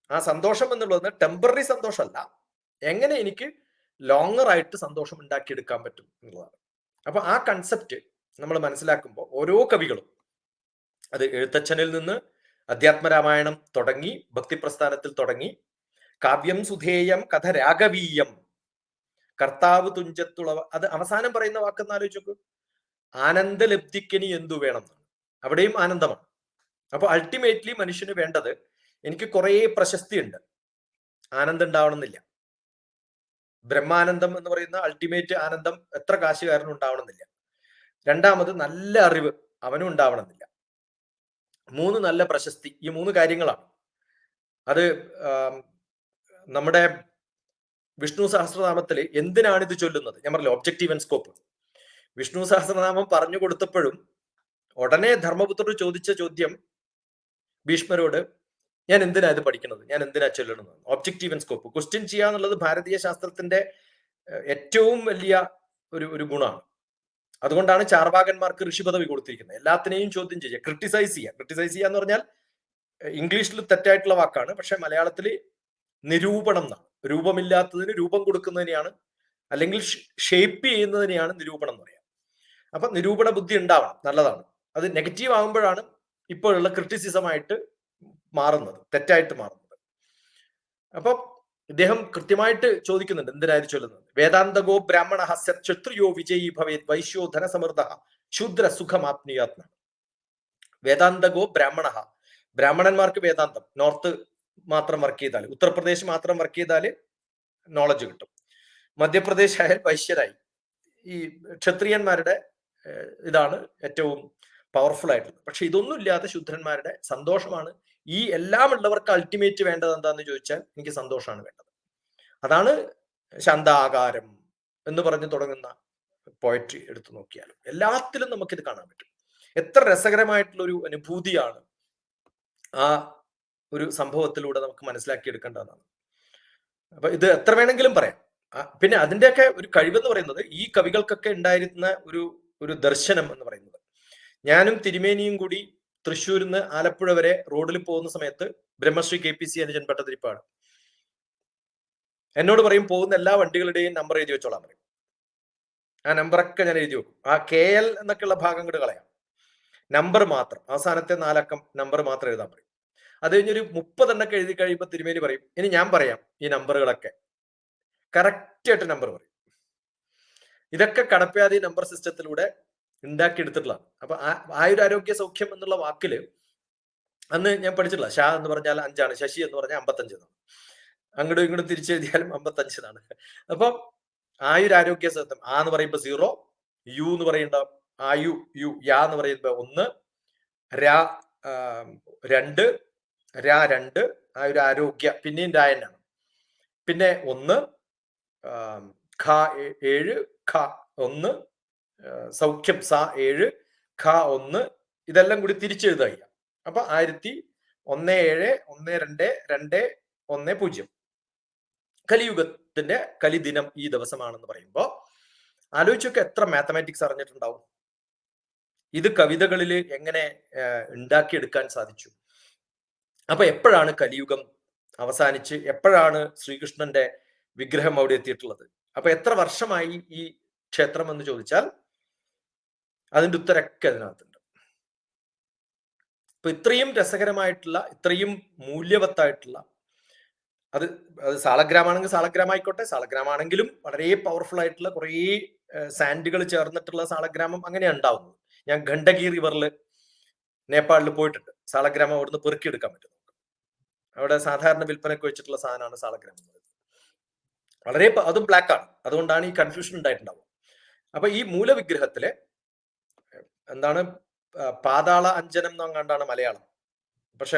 ആ സന്തോഷം എന്നുള്ളത് ടെമ്പററി സന്തോഷമല്ല, എങ്ങനെ എനിക്ക് ലോങ്ങർ ആയിട്ട് സന്തോഷം ഉണ്ടാക്കിയെടുക്കാൻ പറ്റും എന്നുള്ളതാണ്. അപ്പൊ ആ കൺസെപ്റ്റ് നമ്മൾ മനസ്സിലാക്കുമ്പോൾ ഓരോ കവികളും, അത് എഴുത്തച്ഛനിൽ നിന്ന് അധ്യാത്മരാമായണം തുടങ്ങി, ഭക്തിപ്രസ്ഥാനത്തിൽ തുടങ്ങി, കാവ്യം സുധേയം കഥ രാഗവീയം, കർത്താവ് തുഞ്ചത്തുളവ, അത് അവസാനം പറയുന്ന വാക്കെന്ന് ആലോചിച്ച് നോക്കൂ, ആനന്ദലബ്ധിക്കിനി എന്തു വേണം, അവിടെയും ആനന്ദമാണ്. അപ്പൊ അൾട്ടിമേറ്റ്ലി മനുഷ്യന് വേണ്ടത്, എനിക്ക് കുറെ പ്രശസ്തി ഉണ്ട്, ആനന്ദം ഉണ്ടാവണമെന്നില്ല. ബ്രഹ്മാനന്ദം എന്ന് പറയുന്ന അൾട്ടിമേറ്റ് ആനന്ദം എത്ര കാശുകാരനും ഉണ്ടാവണമെന്നില്ല. രണ്ടാമത് നല്ല അറിവ് അവനും ഉണ്ടാവണമെന്നില്ല. 3 നല്ല പ്രശസ്തി, ഈ 3 കാര്യങ്ങളാണ്. അത് നമ്മുടെ വിഷ്ണു സഹസ്രനാമത്തിൽ എന്തിനാണ് ഇത് ചൊല്ലുന്നത്? ഞാൻ പറഞ്ഞല്ലോ, ഒബ്ജക്റ്റീവ് ആൻഡ് സ്കോപ്പ്. വിഷ്ണു സഹസ്രനാമം പറഞ്ഞു കൊടുത്തപ്പോഴും ഉടനെ ധർമ്മപുത്രർ ചോദിച്ച ചോദ്യം ഭീഷ്മരോട്, ഞാൻ എന്തിനാ ഇത് പഠിക്കുന്നത്, ഞാൻ എന്തിനാ ചൊല്ലണത്? Objective and scope. ക്വസ്റ്റ്യൻ ചെയ്യാന്നുള്ളത് ഭാരതീയ ശാസ്ത്രത്തിന്റെ ഏറ്റവും വലിയ ഒരു ഗുണമാണ്. അതുകൊണ്ടാണ് ചാർവാകന്മാർക്ക് ഋഷി പദവി കൊടുത്തിരിക്കുന്നത്. എല്ലാത്തിനെയും ചോദ്യം ചെയ്യുക, ക്രിട്ടിസൈസ് ചെയ്യുക എന്ന് പറഞ്ഞാൽ ഇംഗ്ലീഷിൽ തെറ്റായിട്ടുള്ള വാക്കാണ്, പക്ഷെ മലയാളത്തിൽ നിരൂപണം എന്നാണ്. രൂപമില്ലാത്തതിന് രൂപം കൊടുക്കുന്നതിനെയാണ്, അല്ലെങ്കിൽ ഷേപ്പ് ചെയ്യുന്നതിനെയാണ് നിരൂപണം എന്ന് പറയാം. അപ്പൊ നിരൂപണ ബുദ്ധി ഉണ്ടാവണം, നല്ലതാണ്. അത് നെഗറ്റീവ് ആകുമ്പോഴാണ് ഇപ്പോഴുള്ള ക്രിറ്റിസിസം ആയിട്ട് മാറുന്നത്, തെറ്റായിട്ട് മാറുന്നത്. അപ്പൊ ഇദ്ദേഹം കൃത്യമായിട്ട് ചോദിക്കുന്നുണ്ട് എന്തിനായിരുന്നു ചൊല്ലുന്നത്. വേദാന്തഗോ ബ്രാഹ്മണ ക്ഷത്രിയോ വിജയീ ഭവേത് വൈശ്യോ ധനസമൃദ്ധ ശൂദ്ര സുഖമാപ്നുയാത്മ. വേദാന്തഗോ ബ്രാഹ്മണ, ബ്രാഹ്മണന്മാർക്ക് വേദാന്തം നോർത്ത് മാത്രം വർക്ക് ചെയ്താൽ, ഉത്തർപ്രദേശ് മാത്രം വർക്ക് ചെയ്താൽ നോളജ് കിട്ടും. മധ്യപ്രദേശ് ആയാൽ വൈശ്യരായി. ഈ ക്ഷത്രിയന്മാരുടെ ഇതാണ് ഏറ്റവും പവർഫുൾ ആയിട്ടുള്ളത്. പക്ഷെ ഇതൊന്നും ഇല്ലാത്ത ശൂദ്രന്മാരുടെ സന്തോഷമാണ്. ഈ എല്ലാം ഉള്ളവർക്ക് അൾട്ടിമേറ്റ് വേണ്ടത് എന്താന്ന് ചോദിച്ചാൽ എനിക്ക് സന്തോഷമാണ് വേണ്ടത്. അതാണ് ശാന്താകാരം എന്ന് പറഞ്ഞ് തുടങ്ങുന്ന പോയട്രി എടുത്തു നോക്കിയാലും എല്ലാത്തിലും നമുക്കിത് കാണാൻ പറ്റും. എത്ര രസകരമായിട്ടുള്ള ഒരു അനുഭൂതിയാണ് ആ ഒരു സംഭവത്തിലൂടെ നമുക്ക് മനസ്സിലാക്കിയെടുക്കേണ്ടതാണ്. അപ്പൊ ഇത് എത്ര വേണമെങ്കിലും പറയാം. പിന്നെ അതിന്റെയൊക്കെ ഒരു കഴിവെന്ന് പറയുന്നത് ഈ കവികൾക്കൊക്കെ ഉണ്ടായിരുന്ന ഒരു ദർശനം എന്ന് പറയുന്നത്. ഞാനും തിരുമേനിയും കൂടി തൃശ്ശൂരിൽ നിന്ന് ആലപ്പുഴ വരെ റോഡിൽ പോകുന്ന സമയത്ത് ബ്രഹ്മശ്രീ KPC അനുജൻ ഭട്ടതിരിപ്പാട് എന്നോട് പറയും, പോകുന്ന എല്ലാ വണ്ടികളുടെയും നമ്പർ എഴുതി വെച്ചോളാൻ പറയും. ആ നമ്പറൊക്കെ ഞാൻ എഴുതി വെക്കും. ആ KL എന്നൊക്കെയുള്ള ഭാഗം കൂടെ കളയാം, നമ്പർ മാത്രം, അവസാനത്തെ 4 അക്കം നമ്പർ മാത്രം എഴുതാൻ പറയും. അത് കഴിഞ്ഞൊരു 30 എണ്ണൊക്കെ എഴുതി കഴിയുമ്പോൾ തിരുമേനി പറയും, ഇനി ഞാൻ പറയാം ഈ നമ്പറുകളൊക്കെ, കറക്റ്റ് ആയിട്ട് നമ്പർ പറയും. ഇതൊക്കെ കടപ്പാതി നമ്പർ സിസ്റ്റത്തിലൂടെ ഉണ്ടാക്കിയെടുത്തിട്ടുള്ളതാണ്. അപ്പൊ ആയുരാരോഗ്യ സൗഖ്യം എന്നുള്ള വാക്കില് അന്ന് ഞാൻ പഠിച്ചിട്ടില്ല. ഷാ എന്ന് പറഞ്ഞാൽ 5 ആണ്, ശശി എന്ന് പറഞ്ഞാൽ 55 എന്നാണ്, അങ്ങോട്ടും ഇങ്ങോട്ടും തിരിച്ചെഴുതിയാലും 55 എന്നാണ്. അപ്പം ആയുരാരോഗ്യ സൗഖ്യം, ആ എന്ന് പറയുമ്പോ 0, യു എന്ന് പറയുന്ന ആയു യു, യാ എന്ന് പറയുമ്പോ 1, രാ 2, രാ 2, ആയുരാരോഗ്യ പിന്നെയും രായനാണ്, പിന്നെ 1, ഖ 7, ഖ 1, സൗഖ്യം സ 7, ഖ 1, ഇതെല്ലാം കൂടി തിരിച്ചെഴുതുക. അപ്പൊ 1017122110 കലിയുഗത്തിന്റെ കലിദിനം ഈ ദിവസമാണെന്ന് പറയുമ്പോ ആലോചിച്ചൊക്കെ എത്ര മാത്തമാറ്റിക്സ് അറിഞ്ഞിട്ടുണ്ടാവും. ഇത് കവിതകളിൽ എങ്ങനെ ഉണ്ടാക്കിയെടുക്കാൻ സാധിച്ചു. അപ്പൊ എപ്പോഴാണ് കലിയുഗം അവസാനിച്ച് എപ്പോഴാണ് ശ്രീകൃഷ്ണന്റെ വിഗ്രഹം അവിടെ എത്തിയിട്ടുള്ളത്? അപ്പൊ എത്ര വർഷമായി ഈ ക്ഷേത്രം എന്ന് ചോദിച്ചാൽ അതിന്റെ ഉത്തരമൊക്കെ അതിനകത്തുണ്ട്. അപ്പൊ ഇത്രയും രസകരമായിട്ടുള്ള, ഇത്രയും മൂല്യവത്തായിട്ടുള്ള, അത് സാളഗ്രാമാണെങ്കിൽ സാളഗ്രാം ആയിക്കോട്ടെ, സാളഗ്രാമാണെങ്കിലും വളരെ പവർഫുൾ ആയിട്ടുള്ള കുറേ സാൻഡുകൾ ചേർന്നിട്ടുള്ള സാളഗ്രാമം അങ്ങനെയാണ് ഉണ്ടാവുന്നത്. ഞാൻ ഗണ്ഡകി റിവറിൽ നേപ്പാളിൽ പോയിട്ടുണ്ട്. സാളഗ്രാമം അവിടുന്ന് പെറുക്കിയെടുക്കാൻ പറ്റും. അവിടെ സാധാരണ വിൽപ്പനയ്ക്ക് വെച്ചിട്ടുള്ള സാധനമാണ് സാളഗ്രാമം. വളരെ അതും ബ്ലാക്ക് ആണ്, അതുകൊണ്ടാണ് ഈ കൺഫ്യൂഷൻ ഉണ്ടായിട്ടുണ്ടാവുക. അപ്പൊ ഈ മൂലവിഗ്രഹത്തിലെ എന്താണ് പാതാള അഞ്ജനം എന്നങ്ങാണ്ടാണ് മലയാളം. പക്ഷെ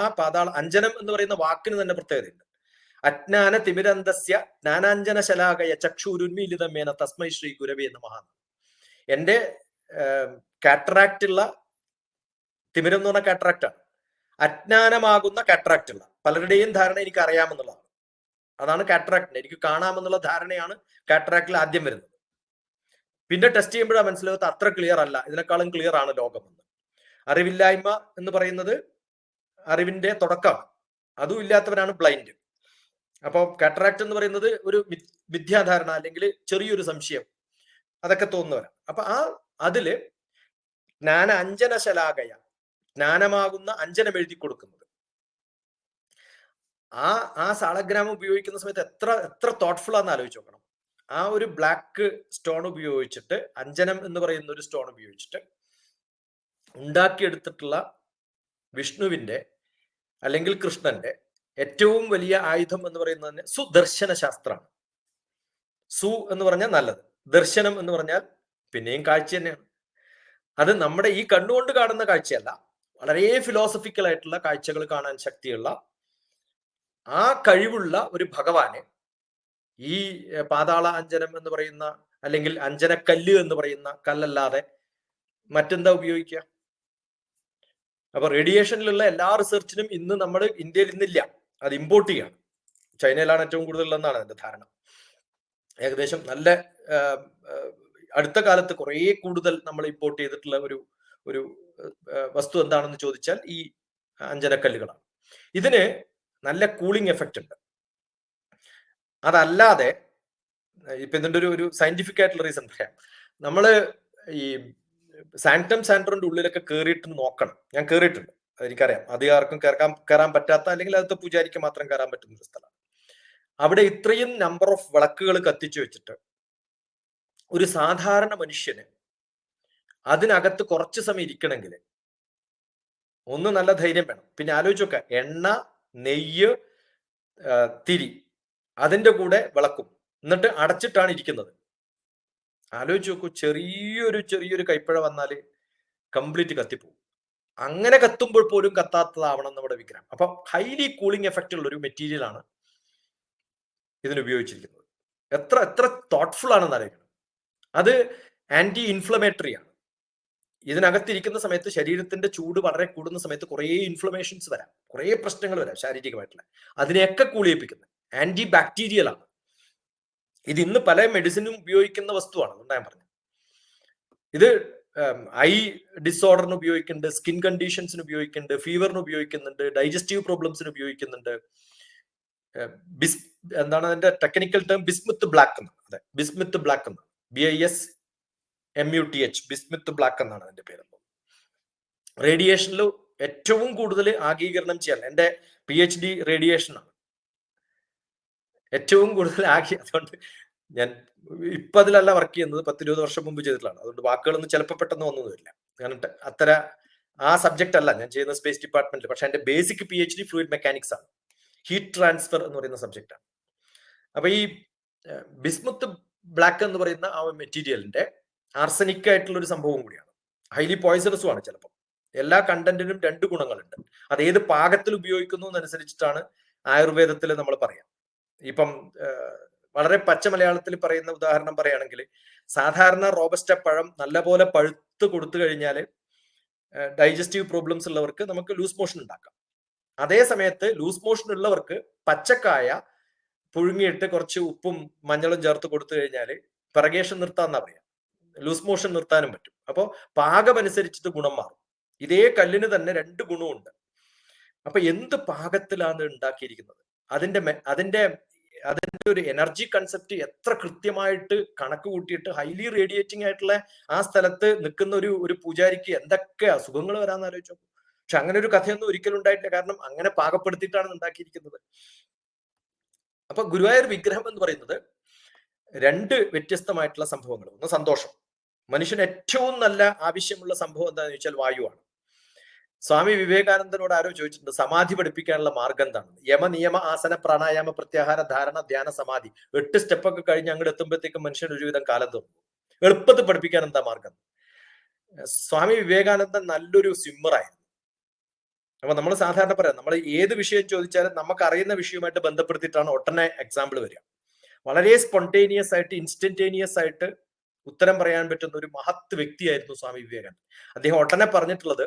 ആ പാതാള അഞ്ജനം എന്ന് പറയുന്ന വാക്കിന് തന്നെ പ്രത്യേകതയുണ്ട്. അജ്ഞാന തിമിരന്തസ്യ ജ്ഞാനാഞ്ജന ശലാകയ ചക്ഷുരുന്മീലിതമേന തസ്മൈ ശ്രീ ഗുരവേ നമഃ. എന്റെ കാറ്ററാക്റ്റ് ഉള്ള തിമിരം എന്ന് പറഞ്ഞ കാറ്ററാക്റ്റ് ആണ്, അജ്ഞാനമാകുന്ന കാറ്ററാക്റ്റ് ഉള്ള പലരുടെയും ധാരണ എനിക്ക് അറിയാമെന്നുള്ളതാണ്. അതാണ് കാറ്ററാക്റ്റിന്റെ, എനിക്ക് കാണാമെന്നുള്ള ധാരണയാണ് കാറ്ററാക്റ്റിൽ ആദ്യം വരുന്നത്. പിന്നെ ടെസ്റ്റ് ചെയ്യുമ്പോഴാണ് മനസ്സിലാകാത്ത അത്ര ക്ലിയർ അല്ല, ഇതിനേക്കാളും ക്ലിയർ ആണ് ലോകമെന്ന്. അറിവില്ലായ്മ എന്ന് പറയുന്നത് അറിവിന്റെ തുടക്കമാണ്, അതും ഇല്ലാത്തവരാണ് ബ്ലൈൻഡ്. അപ്പൊ കാറ്ററാക്ട് എന്ന് പറയുന്നത് ഒരു മിഥ്യാധാരണ അല്ലെങ്കിൽ ചെറിയൊരു സംശയം, അതൊക്കെ തോന്നുന്നവരാണ്. അപ്പൊ അതില് ജ്ഞാന അഞ്ജന ശലാകയ, ജ്ഞാനമാകുന്ന അഞ്ജനം എഴുതി കൊടുക്കുന്നത്. ആ സാളഗ്രാമം ഉപയോഗിക്കുന്ന സമയത്ത് എത്ര തോട്ട്ഫുൾ ആണെന്ന് ആലോചിച്ച് നോക്കണം. ആ ഒരു ബ്ലാക്ക് സ്റ്റോൺ ഉപയോഗിച്ചിട്ട്, അഞ്ജനം എന്ന് പറയുന്ന ഒരു സ്റ്റോൺ ഉപയോഗിച്ചിട്ട് ഉണ്ടാക്കിയെടുത്തിട്ടുള്ള വിഷ്ണുവിന്റെ അല്ലെങ്കിൽ കൃഷ്ണന്റെ ഏറ്റവും വലിയ ആയുധം എന്ന് പറയുന്നത് സുദർശന ശാസ്ത്രമാണ്. സു എന്ന് പറഞ്ഞാൽ നല്ലത്, ദർശനം എന്ന് പറഞ്ഞാൽ പിന്നെയും കാഴ്ച തന്നെയാണ്. അത് നമ്മുടെ ഈ കണ്ണുകൊണ്ട് കാണുന്ന കാഴ്ചയല്ല, വളരെ ഫിലോസഫിക്കൽ ആയിട്ടുള്ള കാഴ്ചകൾ കാണാൻ ശക്തിയുള്ള ആ കഴിവുള്ള ഒരു ഭഗവാനെ ഈ പാതാള അഞ്ജനം എന്ന് പറയുന്ന അല്ലെങ്കിൽ അഞ്ജനക്കല്ല് എന്ന് പറയുന്ന കല്ലല്ലാതെ മറ്റെന്താ ഉപയോഗിക്കുക? അപ്പൊ റേഡിയേഷനിലുള്ള എല്ലാ റിസർച്ചിനും ഇന്ന് നമ്മൾ ഇന്ത്യയിൽ ഇന്നില്ല, അത് ഇമ്പോർട്ട് ചെയ്യാണ്. ചൈനയിലാണ് ഏറ്റവും കൂടുതൽ എന്നാണ് എന്റെ ധാരണ. ഏകദേശം നല്ല അടുത്ത കാലത്ത് കുറേ കൂടുതൽ നമ്മൾ ഇമ്പോർട്ട് ചെയ്തിട്ടുള്ള ഒരു വസ്തു എന്താണെന്ന് ചോദിച്ചാൽ ഈ അഞ്ജനക്കല്ലുകളാണ്. ഇതിന് നല്ല കൂളിംഗ് എഫക്റ്റ് ഉണ്ട്. അതല്ലാതെ ഇപ്പൊ ഇതിന്റെ ഒരു സയന്റിഫിക് ആയിട്ടുള്ള റീസൺ പറയാം. നമ്മള് ഈ സാങ്ക്ടം സാൻട്രോന്റെ ഉള്ളിലൊക്കെ കയറിയിട്ട് നോക്കണം. ഞാൻ കയറിയിട്ടുണ്ട്. അതെനിക്കറിയാം. അധികം ആർക്കും കയറാൻ പറ്റാത്ത, അല്ലെങ്കിൽ അകത്ത് പൂജാരിക്ക് മാത്രം കയറാൻ പറ്റുന്ന ഒരു സ്ഥലമാണ്. അവിടെ ഇത്രയും നമ്പർ ഓഫ് വിളക്കുകൾ കത്തിച്ചു വെച്ചിട്ട് ഒരു സാധാരണ മനുഷ്യന് അതിനകത്ത് കുറച്ച് സമയം ഇരിക്കണമെങ്കിൽ ഒന്ന് നല്ല ധൈര്യം വേണം. പിന്നെ ആലോചിച്ച് നോക്കുക, എണ്ണ, നെയ്യ്, തിരി, അതിന്റെ കൂടെ വിളക്കും, എന്നിട്ട് അടച്ചിട്ടാണ് ഇരിക്കുന്നത്. ആലോചിച്ച് നോക്കൂ, ചെറിയൊരു കൈപ്പഴ വന്നാല് കംപ്ലീറ്റ് കത്തിപ്പോവും. അങ്ങനെ കത്തുമ്പോൾ പോലും കത്താത്തതാവണം നമ്മുടെ വിഗ്രഹം. അപ്പൊ ഹൈലി കൂളിംഗ് എഫക്റ്റ് ഉള്ള ഒരു മെറ്റീരിയൽ ആണ് ഇതിന് ഉപയോഗിച്ചിരിക്കുന്നത്. എത്ര തോട്ട്ഫുൾ ആണെന്ന് അറിയണം. അത് ആന്റി ഇൻഫ്ലമേറ്ററി ആണ്. ഇതിനകത്തിരിക്കുന്ന സമയത്ത് ശരീരത്തിന്റെ ചൂട് വളരെ കൂടുന്ന സമയത്ത് കുറേ ഇൻഫ്ലമേഷൻസ് വരാം, കുറേ പ്രശ്നങ്ങൾ വരാം ശാരീരികമായിട്ടുള്ള. അതിനെയൊക്കെ കൂളിയിപ്പിക്കുന്നത് ആന്റി ബാക്ടീരിയൽ ആണ്. ഇത് ഇന്ന് പല മെഡിസിനും ഉപയോഗിക്കുന്ന വസ്തുവാണ്. അതുകൊണ്ടാണ് ഞാൻ പറഞ്ഞത്. ഇത് ഐ ഡിസോർഡറിന് ഉപയോഗിക്കുന്നുണ്ട്, സ്കിൻ കണ്ടീഷൻസിന് ഉപയോഗിക്കുന്നുണ്ട്, ഫീവറിന് ഉപയോഗിക്കുന്നുണ്ട്, ഡൈജസ്റ്റീവ് പ്രോബ്ലംസിന് ഉപയോഗിക്കുന്നുണ്ട്. എന്താണ് അതിന്റെ ടെക്നിക്കൽ ടേം? ബിസ്മുത്ത് ബ്ലാക്ക് എന്നാണ്. അതെ, ബിസ്മുത്ത് ബ്ലാക്ക് എന്നാണ്. BISMUTH, ബിസ്മുത്ത് ബ്ലാക്ക് എന്നാണ് അതിന്റെ പേര്. റേഡിയേഷനിൽ ഏറ്റവും കൂടുതൽ ആഗീകരണം ചെയ്യാൻ, എന്റെ PhD റേഡിയേഷൻ ആണ്. ഏറ്റവും കൂടുതൽ അതുകൊണ്ട് ഞാൻ ഇപ്പൊ അതിലല്ല വർക്ക് ചെയ്യുന്നത്, 10-20 വർഷം മുമ്പ് ചെയ്തിട്ടുള്ളതാണ്. അതുകൊണ്ട് വാക്കുകളൊന്നും ചിലപ്പോൾ പെട്ടെന്ന് വന്നൊന്നുമില്ല. കാരണം ആ സബ്ജക്റ്റ് അല്ല ഞാൻ ചെയ്യുന്ന സ്പേസ് ഡിപ്പാർട്ട്മെന്റിൽ. പക്ഷെ എന്റെ ബേസിക് PhD ഫ്ലൂയിഡ് മെക്കാനിക്സ് ആണ്, ഹീറ്റ് ട്രാൻസ്ഫർ എന്ന് പറയുന്ന സബ്ജക്റ്റ് ആണ്. അപ്പൊ ഈ ബിസ്മുത്ത് ബ്ലാക്ക് എന്ന് പറയുന്ന ആ മെറ്റീരിയലിന്റെ ആർസനിക് ആയിട്ടുള്ള ഒരു സംഭവം കൂടിയാണ്. ഹൈലി പോയിസണസും ആണ്. ചിലപ്പോൾ എല്ലാ കണ്ടന്റിനും 2 ഗുണങ്ങളുണ്ട്. അത് ഏത് പാകത്തിൽ ഉപയോഗിക്കുന്നു എന്നനുസരിച്ചിട്ടാണ് ആയുർവേദത്തിൽ നമ്മൾ പറയാം. ഇപ്പം വളരെ പച്ച മലയാളത്തിൽ പറയുന്ന ഉദാഹരണം പറയുകയാണെങ്കിൽ, സാധാരണ റോബസ്റ്റ പഴം നല്ലപോലെ പഴുത്ത് കൊടുത്തു കഴിഞ്ഞാൽ ഡൈജസ്റ്റീവ് പ്രോബ്ലംസ് ഉള്ളവർക്ക് നമുക്ക് ലൂസ് മോഷൻ ഉണ്ടാക്കാം. അതേ സമയത്ത് ലൂസ് മോഷൻ ഉള്ളവർക്ക് പച്ചക്കായ പുഴുങ്ങിയിട്ട് കുറച്ച് ഉപ്പും മഞ്ഞളും ചേർത്ത് കൊടുത്തു കഴിഞ്ഞാൽ പെർഗേഷൻ നിർത്താന്നാ പറയാ, ലൂസ് മോഷൻ നിർത്താനും പറ്റും. അപ്പോൾ പാകമനുസരിച്ചിട്ട് ഗുണം മാറും. ഇതേ കല്ലിന് തന്നെ 2 ഗുണമുണ്ട്. അപ്പൊ എന്ത് പാകത്തിലാണ് ഉണ്ടാക്കിയിരിക്കുന്നത്, അതിന്റെ ഒരു എനർജി കൺസെപ്റ്റ് എത്ര കൃത്യമായിട്ട് കണക്ക് കൂട്ടിയിട്ട് ഹൈലി റേഡിയേറ്റിംഗ് ആയിട്ടുള്ള ആ സ്ഥലത്ത് നിൽക്കുന്ന ഒരു പൂജാരിക്ക് എന്തൊക്കെ അസുഖങ്ങൾ വരാന്ന് ആലോചിച്ചു. പക്ഷെ അങ്ങനെ ഒരു കഥയൊന്നും ഒരിക്കലും ഉണ്ടായിട്ടില്ല. കാരണം അങ്ങനെ പാകപ്പെടുത്തിയിട്ടാണ് ഉണ്ടാക്കിയിരിക്കുന്നത്. അപ്പൊ ഗുരുവായൂർ വിഗ്രഹം എന്ന് പറയുന്നത് 2 വ്യത്യസ്തമായിട്ടുള്ള സംഭവങ്ങൾ. ഒന്ന് സന്തോഷം. മനുഷ്യന് ഏറ്റവും നല്ല ആവശ്യമുള്ള സംഭവം എന്താണെന്ന് ചോദിച്ചാൽ വായുവാണ്. സ്വാമി വിവേകാനന്ദനോട് ആരോ ചോദിച്ചിട്ടുണ്ട്, സമാധി പഠിപ്പിക്കാനുള്ള മാർഗം എന്താണ്? യമ, നിയമ, ആസന, പ്രാണായാമ, പ്രത്യാഹാര, ധാരണ, ധ്യാന, സമാധി, 8 സ്റ്റെപ്പൊക്കെ കഴിഞ്ഞ് അങ്ങോട്ട് എത്തുമ്പോഴത്തേക്കും മനുഷ്യൻ ഒരുവിധം കാലം തോന്നും. എളുപ്പത്തിൽ പഠിപ്പിക്കാൻ എന്താ മാർഗം? സ്വാമി വിവേകാനന്ദൻ നല്ലൊരു സ്വിമ്മറായിരുന്നു. അപ്പൊ നമ്മൾ സാധാരണ പറയാം, നമ്മൾ ഏത് വിഷയം ചോദിച്ചാലും നമുക്ക് അറിയുന്ന വിഷയവുമായിട്ട് ബന്ധപ്പെടുത്തിയിട്ടാണ് ഒട്ടനെ എക്സാമ്പിൾ വരിക. വളരെ സ്പോണ്ടേനിയസ് ആയിട്ട്, ഇൻസ്റ്റന്റേനിയസ് ആയിട്ട് ഉത്തരം പറയാൻ പറ്റുന്ന ഒരു മഹത് വ്യക്തിയായിരുന്നു സ്വാമി വിവേകാനന്ദൻ. അദ്ദേഹം ഒട്ടനെ പറഞ്ഞിട്ടുള്ളത്,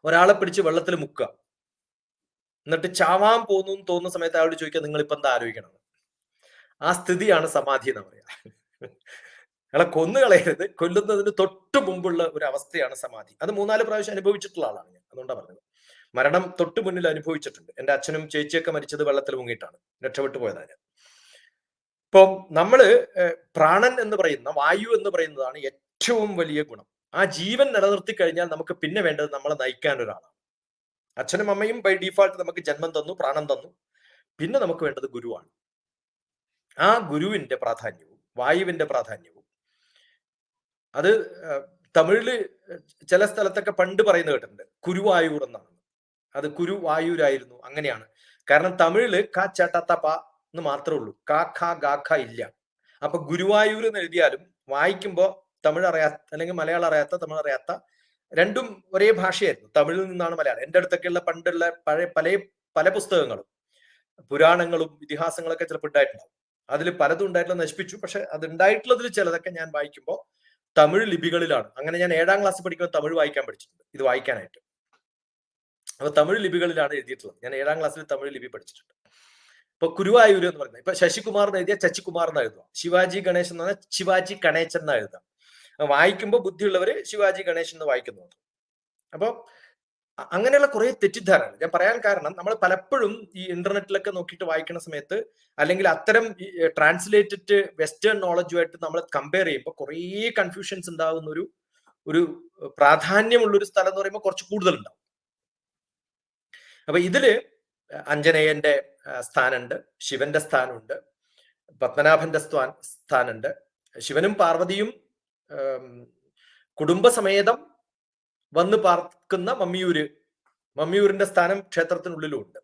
ഒരാളെ പിടിച്ച് വെള്ളത്തിൽ മുക്കുക, എന്നിട്ട് ചാവാൻ പോകുന്നു തോന്നുന്ന സമയത്ത് അയാളോട് ചോദിക്കുക, നിങ്ങൾ ഇപ്പൊ എന്താ ആലോചിക്കണം? ആ സ്ഥിതിയാണ് സമാധി എന്ന് പറയാ. അയാളെ കൊന്നുകളയരുത്, കൊല്ലുന്നതിന് തൊട്ട് മുമ്പുള്ള ഒരു അവസ്ഥയാണ് സമാധി. അത് 3-4 പ്രാവശ്യം അനുഭവിച്ചിട്ടുള്ള ആളാണ് ഞാൻ. അതുകൊണ്ടാണ് പറഞ്ഞത്. മരണം തൊട്ട് മുന്നിൽ അനുഭവിച്ചിട്ടുണ്ട്. എന്റെ അച്ഛനും ചേച്ചിയൊക്കെ മരിച്ചത് വെള്ളത്തിൽ മുങ്ങിയിട്ടാണ്, രക്ഷപ്പെട്ടു പോയതാണ്. ഇപ്പം നമ്മള് പ്രാണൻ എന്ന് പറയുന്ന, വായു എന്ന് പറയുന്നതാണ് ഏറ്റവും വലിയ ഗുണം. ആ ജീവൻ നിലനിർത്തി കഴിഞ്ഞാൽ നമുക്ക് പിന്നെ വേണ്ടത് നമ്മളെ നയിക്കാൻ ഒരാളാണ്. അച്ഛനും അമ്മയും ബൈ ഡീഫാൾട്ട് നമുക്ക് ജന്മം തന്നു, പ്രാണൻ തന്നു. പിന്നെ നമുക്ക് വേണ്ടത് ഗുരുവാണ്. ആ ഗുരുവിന്റെ പ്രാധാന്യവും വായുവിന്റെ പ്രാധാന്യവും, അത് തമിഴില് ചില സ്ഥലത്തൊക്കെ പണ്ട് പറയുന്നത് കേട്ടിട്ടുണ്ട്, കുരുവായൂർ എന്നാണ്. അത് കുരുവായൂരായിരുന്നു, അങ്ങനെയാണ്. കാരണം തമിഴില് ക ചട്ടത്ത പ എന്ന് മാത്രമേ ഉള്ളൂ, കാ ഖ ഗാ ഖ ഇല്ല. അപ്പൊ ഗുരുവായൂർ എന്ന് എഴുതിയാലും വായിക്കുമ്പോ തമിഴ് അറിയാത്ത, അല്ലെങ്കിൽ മലയാളം അറിയാത്ത, തമിഴ് അറിയാത്ത, രണ്ടും ഒരേ ഭാഷയായിരുന്നു. തമിഴിൽ നിന്നാണ് മലയാളം. എൻ്റെ അടുത്തൊക്കെയുള്ള പണ്ടുള്ള പല പുസ്തകങ്ങളും പുരാണങ്ങളും ഇതിഹാസങ്ങളൊക്കെ ചിലപ്പോൾ ഉണ്ടായിട്ടുണ്ടാവും. അതിൽ പലതും ഉണ്ടായിട്ടുള്ള നശിപ്പിച്ചു. പക്ഷെ അത് ഉണ്ടായിട്ടുള്ളതിൽ ചിലതൊക്കെ ഞാൻ വായിക്കുമ്പോൾ തമിഴ് ലിപികളിലാണ്. അങ്ങനെ ഞാൻ 7ാം ക്ലാസ് പഠിക്കുമ്പോൾ തമിഴ് വായിക്കാൻ പഠിച്ചിട്ടുണ്ട്, ഇത് വായിക്കാനായിട്ട്. അപ്പൊ തമിഴ് ലിപികളിലാണ് എഴുതിയിട്ടുള്ളത്. ഞാൻ 7ാം ക്ലാസ്സിൽ തമിഴ് ലിപി പഠിച്ചിട്ടുണ്ട്. ഇപ്പൊ ഗുരുവായൂർ എന്ന് പറയുന്നത്, ഇപ്പൊ ശശികുമാർ എന്ന് എഴുതിയ ചച്ചികുമാർ എന്ന് എഴുതുക, ശിവാജി ഗണേശൻ എന്ന് പറഞ്ഞാൽ ശിവാജി ഗണേശൻ എന്ന് എഴുതാം. വായിക്കുമ്പോൾ ബുദ്ധിയുള്ളവര് ശിവാജി ഗണേശൻ എന്ന് വായിക്കുന്നുണ്ട്. അപ്പൊ അങ്ങനെയുള്ള കുറെ തെറ്റിദ്ധാരണ ഞാൻ പറയാൻ കാരണം, നമ്മൾ പലപ്പോഴും ഈ ഇന്റർനെറ്റിലൊക്കെ നോക്കിയിട്ട് വായിക്കുന്ന സമയത്ത്, അല്ലെങ്കിൽ അത്തരം ട്രാൻസ്ലേറ്റഡ് വെസ്റ്റേൺ നോളജുമായിട്ട് നമ്മൾ കമ്പയർ ചെയ്യുമ്പോൾ കുറേ കൺഫ്യൂഷൻസ് ഉണ്ടാകുന്ന ഒരു പ്രാധാന്യമുള്ള ഒരു സ്ഥലം എന്ന് പറയുമ്പോൾ കുറച്ച് കൂടുതൽ ഉണ്ടാവും. അപ്പൊ ഇതില് അഞ്ജനേയന്റെ സ്ഥാനമുണ്ട്, ശിവന്റെ സ്ഥാനമുണ്ട്, പത്മനാഭന്റെ സ്ഥാനമുണ്ട്. ശിവനും പാർവതിയും കുടുംബസമേതം വന്ന് പാർക്കുന്ന മമ്മിയൂരിന്റെ സ്ഥാനം ക്ഷേത്രത്തിനുള്ളിലും ഉണ്ട്.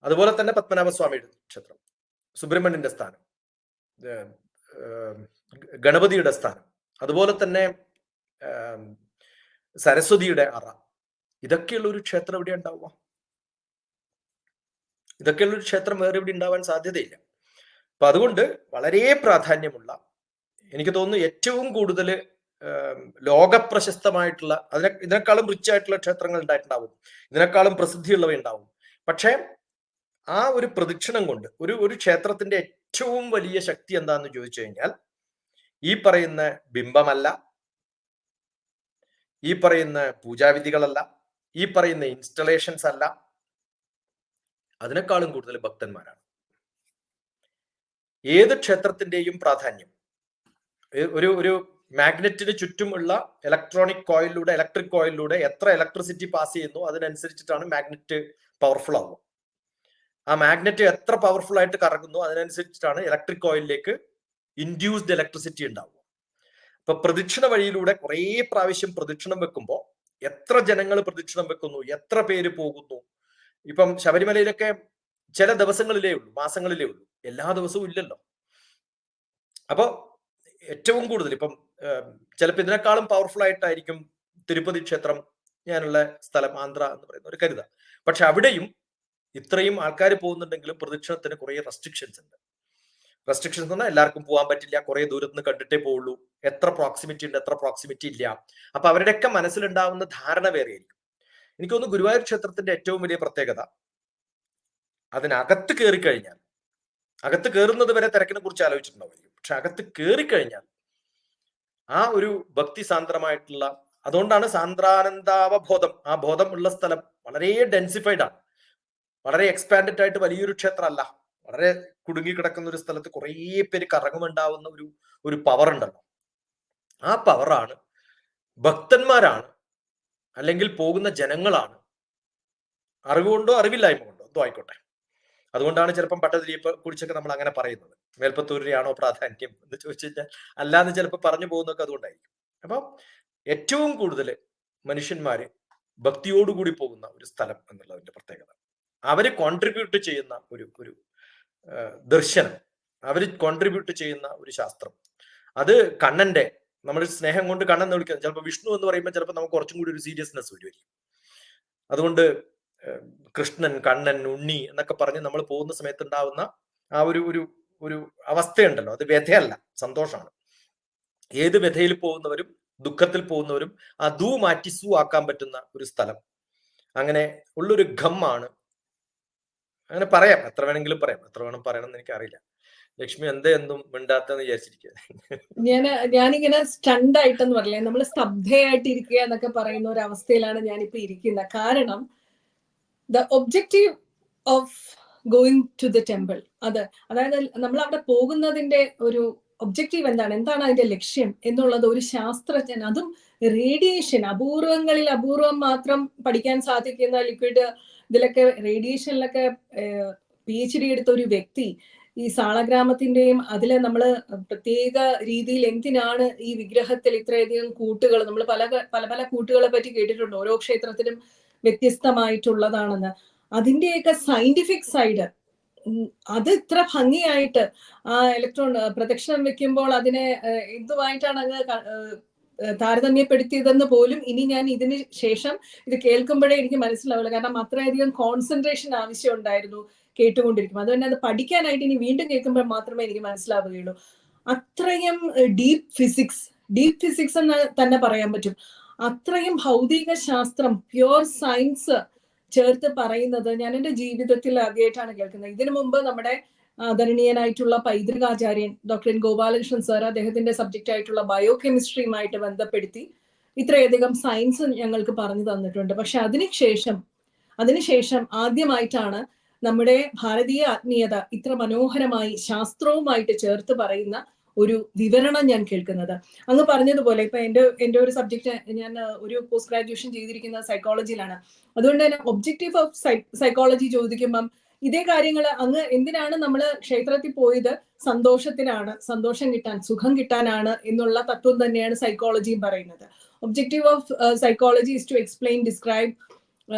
അതുപോലെ തന്നെ പത്മനാഭസ്വാമിയുടെ ക്ഷേത്രം, സുബ്രഹ്മണ്യന്റെ സ്ഥാനം, ഗണപതിയുടെ സ്ഥാനം, അതുപോലെ തന്നെ സരസ്വതിയുടെ അറ, ഇതൊക്കെയുള്ള ഒരു ക്ഷേത്രം എവിടെ ഉണ്ടാവുക? ഇതൊക്കെയുള്ള ഒരു ക്ഷേത്രം വേറെ എവിടെ ഉണ്ടാവാൻ സാധ്യതയില്ല. അപ്പൊ അതുകൊണ്ട് വളരെ പ്രാധാന്യമുള്ള, എനിക്ക് തോന്നുന്നു ഏറ്റവും കൂടുതൽ ലോകപ്രശസ്തമായിട്ടുള്ള, ഇതിനേക്കാളും റിച്ച് ആയിട്ടുള്ള ക്ഷേത്രങ്ങൾ ഉണ്ടായിട്ടുണ്ടാവും, ഇതിനേക്കാളും പ്രസിദ്ധിയുള്ളവ ഉണ്ടാവും. പക്ഷെ ആ ഒരു പ്രദക്ഷിണം കൊണ്ട് ഒരു ക്ഷേത്രത്തിന്റെ ഏറ്റവും വലിയ ശക്തി എന്താന്ന് ചോദിച്ചു കഴിഞ്ഞാൽ, ഈ പറയുന്ന ബിംബമല്ല, ഈ പറയുന്ന പൂജാവിധികളല്ല, ഈ പറയുന്ന ഇൻസ്റ്റലേഷൻസ് അല്ല, അതിനേക്കാളും കൂടുതൽ ഭക്തന്മാരാണ്. ഏത് ക്ഷേത്രത്തിന്റെയും പ്രാധാന്യം ഒരു മാഗ്നറ്റിന് ചുറ്റുമുള്ള ഇലക്ട്രിക് കോയിലിലൂടെ എത്ര ഇലക്ട്രിസിറ്റി പാസ് ചെയ്യുന്നു അതിനനുസരിച്ചിട്ടാണ് മാഗ്നറ്റ് പവർഫുൾ ആവുക. ആ മാഗ്നറ്റ് എത്ര പവർഫുൾ ആയിട്ട് കറങ്ങുന്നു അതിനനുസരിച്ചിട്ടാണ് ഇലക്ട്രിക് കോയിലിലേക്ക് ഇൻഡ്യൂസ്ഡ് ഇലക്ട്രിസിറ്റി ഉണ്ടാവുക. അപ്പൊ പ്രദക്ഷിണ വഴിയിലൂടെ കുറേ പ്രാവശ്യം പ്രദക്ഷിണം വെക്കുമ്പോൾ എത്ര ജനങ്ങൾ പ്രദക്ഷിണം വെക്കുന്നു, എത്ര പേര് പോകുന്നു. ഇപ്പം ശബരിമലയിലൊക്കെ ചില ദിവസങ്ങളിലേ ഉള്ളൂ, മാസങ്ങളിലേ ഉള്ളൂ, എല്ലാ ദിവസവും ഇല്ലല്ലോ. അപ്പൊ ഏറ്റവും കൂടുതൽ ഇപ്പം ചിലപ്പോൾ ഇതിനേക്കാളും പവർഫുൾ ആയിട്ടായിരിക്കും തിരുപ്പതി ക്ഷേത്രം ഞാനുള്ള സ്ഥലം, ആന്ധ്ര എന്ന് പറയുന്ന ഒരു കരുത. പക്ഷെ അവിടെയും ഇത്രയും ആൾക്കാർ പോകുന്നുണ്ടെങ്കിലും പ്രദക്ഷിണത്തിന് കുറെ റെസ്ട്രിക്ഷൻസ് ഉണ്ട്. റെസ്ട്രിക്ഷൻസ് പറഞ്ഞാൽ എല്ലാവർക്കും പോകാൻ പറ്റില്ല, കുറെ ദൂരത്ത് നിന്ന് കണ്ടിട്ടേ പോവുള്ളൂ, എത്ര പ്രോക്സിമിറ്റി ഉണ്ട്, എത്ര പ്രോക്സിമിറ്റി ഇല്ല. അപ്പൊ അവരുടെയൊക്കെ മനസ്സിലുണ്ടാവുന്ന ധാരണ വേറെ ആയിരിക്കും. എനിക്ക് തോന്നുന്നു ഗുരുവായൂർ ക്ഷേത്രത്തിന്റെ ഏറ്റവും വലിയ പ്രത്യേകത, അതിനകത്ത് കയറി കഴിഞ്ഞാൽ, അകത്ത് കയറുന്നത് വരെ തിരക്കിനെ കുറിച്ച് ആലോചിച്ചിട്ടുണ്ടാവും, പക്ഷെ അകത്ത് കയറിക്കഴിഞ്ഞാൽ ആ ഒരു ഭക്തി സാന്ദ്രമായിട്ടുള്ള, അതുകൊണ്ടാണ് സാന്ദ്രാനന്ദാവബോധം, ആ ബോധം ഉള്ള സ്ഥലം വളരെ ഡെൻസിഫൈഡ് ആണ്, വളരെ എക്സ്പാൻഡഡ് ആയിട്ട് വലിയൊരു ക്ഷേത്രമല്ല, വളരെ കുടുങ്ങി കിടക്കുന്ന ഒരു സ്ഥലത്ത് കുറേ പേര് കറങ്ങുമുണ്ടാവുന്ന ഒരു പവർ ഉണ്ടല്ലോ. ആ പവറാണ്, ഭക്തന്മാരാണ്, അല്ലെങ്കിൽ പോകുന്ന ജനങ്ങളാണ്, അറിവുകൊണ്ടോ അറിവില്ലായ്മ കൊണ്ടോ എന്തോ ആയിക്കോട്ടെ. അതുകൊണ്ടാണ് ചിലപ്പം പട്ടതിരിയെ കുറിച്ചൊക്കെ നമ്മൾ അങ്ങനെ പറയുന്നത്, മേൽപ്പത്തൂരിനെയാണോ പ്രാധാന്യം എന്ന് ചോദിച്ചു കഴിഞ്ഞാൽ അല്ലാന്ന് ചിലപ്പോൾ പറഞ്ഞു പോകുന്നതൊക്കെ അതുകൊണ്ടായിരിക്കും. അപ്പം ഏറ്റവും കൂടുതൽ മനുഷ്യന്മാര് ഭക്തിയോടുകൂടി പോകുന്ന ഒരു സ്ഥലം എന്നുള്ളതിന്റെ പ്രത്യേകത, അവര് കോൺട്രിബ്യൂട്ട് ചെയ്യുന്ന ഒരു ദർശനം, അവര് കോൺട്രിബ്യൂട്ട് ചെയ്യുന്ന ഒരു ശാസ്ത്രം, അത് കണ്ണന്റെ, നമ്മൾ സ്നേഹം കൊണ്ട് കണ്ണൻ എന്ന് വിളിക്കുന്നത്, ചിലപ്പോൾ വിഷ്ണു എന്ന് പറയുമ്പോൾ ചിലപ്പോൾ നമുക്ക് കുറച്ചും കൂടി ഒരു സീരിയസ്നെസ് വരുമായിരിക്കും. അതുകൊണ്ട് കൃഷ്ണൻ, കണ്ണൻ, ഉണ്ണി എന്നൊക്കെ പറഞ്ഞ് നമ്മൾ പോകുന്ന സമയത്ത് ഉണ്ടാവുന്ന ആ ഒരു അവസ്ഥയുണ്ടല്ലോ, അത് വ്യഥയല്ല, സന്തോഷമാണ്. ഏത് വ്യഥയിൽ പോകുന്നവരും ദുഃഖത്തിൽ പോകുന്നവരും ആ ദൂ മാറ്റി സു ആക്കാൻ പറ്റുന്ന ഒരു സ്ഥലം, അങ്ങനെ ഉള്ളൊരു ഘമ്മാണ്. അങ്ങനെ പറയാം, എത്ര വേണമെങ്കിലും പറയാം, എത്ര വേണം പറയണം എന്ന് എനിക്കറിയില്ല. ലക്ഷ്മി എന്തും മിണ്ടാത്തെന്ന് വിചാരിച്ചിരിക്കുക. ഞാനിങ്ങനെ സ്റ്റണ്ട് ആയിട്ടെന്ന് പറയില്ലേ, നമ്മൾ സ്തബ്ധയായിട്ട് ഇരിക്കുക എന്നൊക്കെ പറയുന്ന ഒരു അവസ്ഥയിലാണ് ഞാനിപ്പോ ഇരിക്കുന്നത്. കാരണം the objective of going to the temple, അതായത് നമ്മൾ അവിടെ പോകുന്നതിന്റെ ഒരു ഒബ്ജക്റ്റീവ് എന്താണ് അതിന്റെ ലക്ഷ്യം എന്നുള്ളത് ഒരു ശാസ്ത്രജ്ഞൻ, അതും റേഡിയേഷൻ, അപൂർവങ്ങളിൽ അപൂർവം മാത്രം പഠിക്കാൻ സാധിക്കുന്ന ലിക്വിഡ് ഇതിലൊക്കെ റേഡിയേഷനിലൊക്കെ PhD എടുത്ത ഒരു വ്യക്തി, ഈ സാളഗ്രാമത്തിന്റെയും അതില് നമ്മൾ പ്രത്യേക രീതിയിൽ എന്തിനാണ് ഈ വിഗ്രഹത്തിൽ ഇത്രയധികം കൂട്ടുകൾ, നമ്മൾ പല കൂട്ടുകളെ പറ്റി കേട്ടിട്ടുണ്ട്, ഓരോ ക്ഷേത്രത്തിലും വ്യത്യസ്തമായിട്ടുള്ളതാണെന്ന്. അതിന്റെയൊക്കെ സയന്റിഫിക് സൈഡ്, അത് ഇത്ര ഭംഗിയായിട്ട് ആ ഇലക്ട്രോൺ പ്രദക്ഷിണം വെക്കുമ്പോൾ അതിനെ എന്തുമായിട്ടാണ് അങ്ങ് താരതമ്യപ്പെടുത്തിയതെന്ന് പോലും ഇനി ഞാൻ ഇതിന് ശേഷം ഇത് കേൾക്കുമ്പോഴേ എനിക്ക് മനസ്സിലാവുള്ളൂ. കാരണം അത്രയധികം കോൺസെൻട്രേഷൻ ആവശ്യം ഉണ്ടായിരുന്നു കേട്ടുകൊണ്ടിരിക്കും. അതുകൊണ്ട് അത് പഠിക്കാനായിട്ട് ഇനി വീണ്ടും കേൾക്കുമ്പോൾ മാത്രമേ എനിക്ക് മനസ്സിലാവുകയുള്ളൂ. അത്രയും ഡീപ്പ് ഫിസിക്സ് എന്ന് തന്നെ പറയാൻ പറ്റും. അത്രയും ഭൗതിക ശാസ്ത്രം, പ്യുവർ സയൻസ് ചേർത്ത് പറയുന്നത് ഞാൻ എൻ്റെ ജീവിതത്തിൽ ആദ്യമായിട്ടാണ് കേൾക്കുന്നത്. ഇതിനു മുമ്പ് നമ്മുടെ ആദരണീയനായിട്ടുള്ള പൈതൃകാചാര്യൻ ഡോക്ടർ എൻ ഗോപാലകൃഷ്ണൻ സാർ അദ്ദേഹത്തിന്റെ സബ്ജക്റ്റ് ആയിട്ടുള്ള ബയോ കെമിസ്ട്രിയുമായിട്ട് ബന്ധപ്പെടുത്തി ഇത്രയധികം സയൻസ് ഞങ്ങൾക്ക് പറഞ്ഞു തന്നിട്ടുണ്ട്. പക്ഷെ അതിനുശേഷം ആദ്യമായിട്ടാണ് നമ്മുടെ ഭാരതീയ ആത്മീയത ഇത്ര മനോഹരമായി ശാസ്ത്രവുമായിട്ട് ചേർത്ത് പറയുന്ന ഒരു വിവരണം ഞാൻ കേൾക്കുന്നത്. അങ്ങ് പറഞ്ഞതുപോലെ ഇപ്പൊ എന്റെ ഒരു സബ്ജക്ട് ഞാൻ ഒരു പോസ്റ്റ് ഗ്രാജുവേഷൻ ചെയ്തിരിക്കുന്ന സൈക്കോളജിയിലാണ്. അതുകൊണ്ട് തന്നെ ഒബ്ജക്റ്റീവ് ഓഫ് സൈക്കോളജി ചോദിക്കുമ്പം ഇതേ കാര്യങ്ങൾ അങ്ങ് എന്തിനാണ് നമ്മൾ ക്ഷേത്രത്തിൽ പോയത്, സന്തോഷത്തിനാണ്, സന്തോഷം കിട്ടാൻ, സുഖം കിട്ടാനാണ് എന്നുള്ള തത്വം തന്നെയാണ് സൈക്കോളജിയും പറയുന്നത്. Objective of psychology is to explain, describe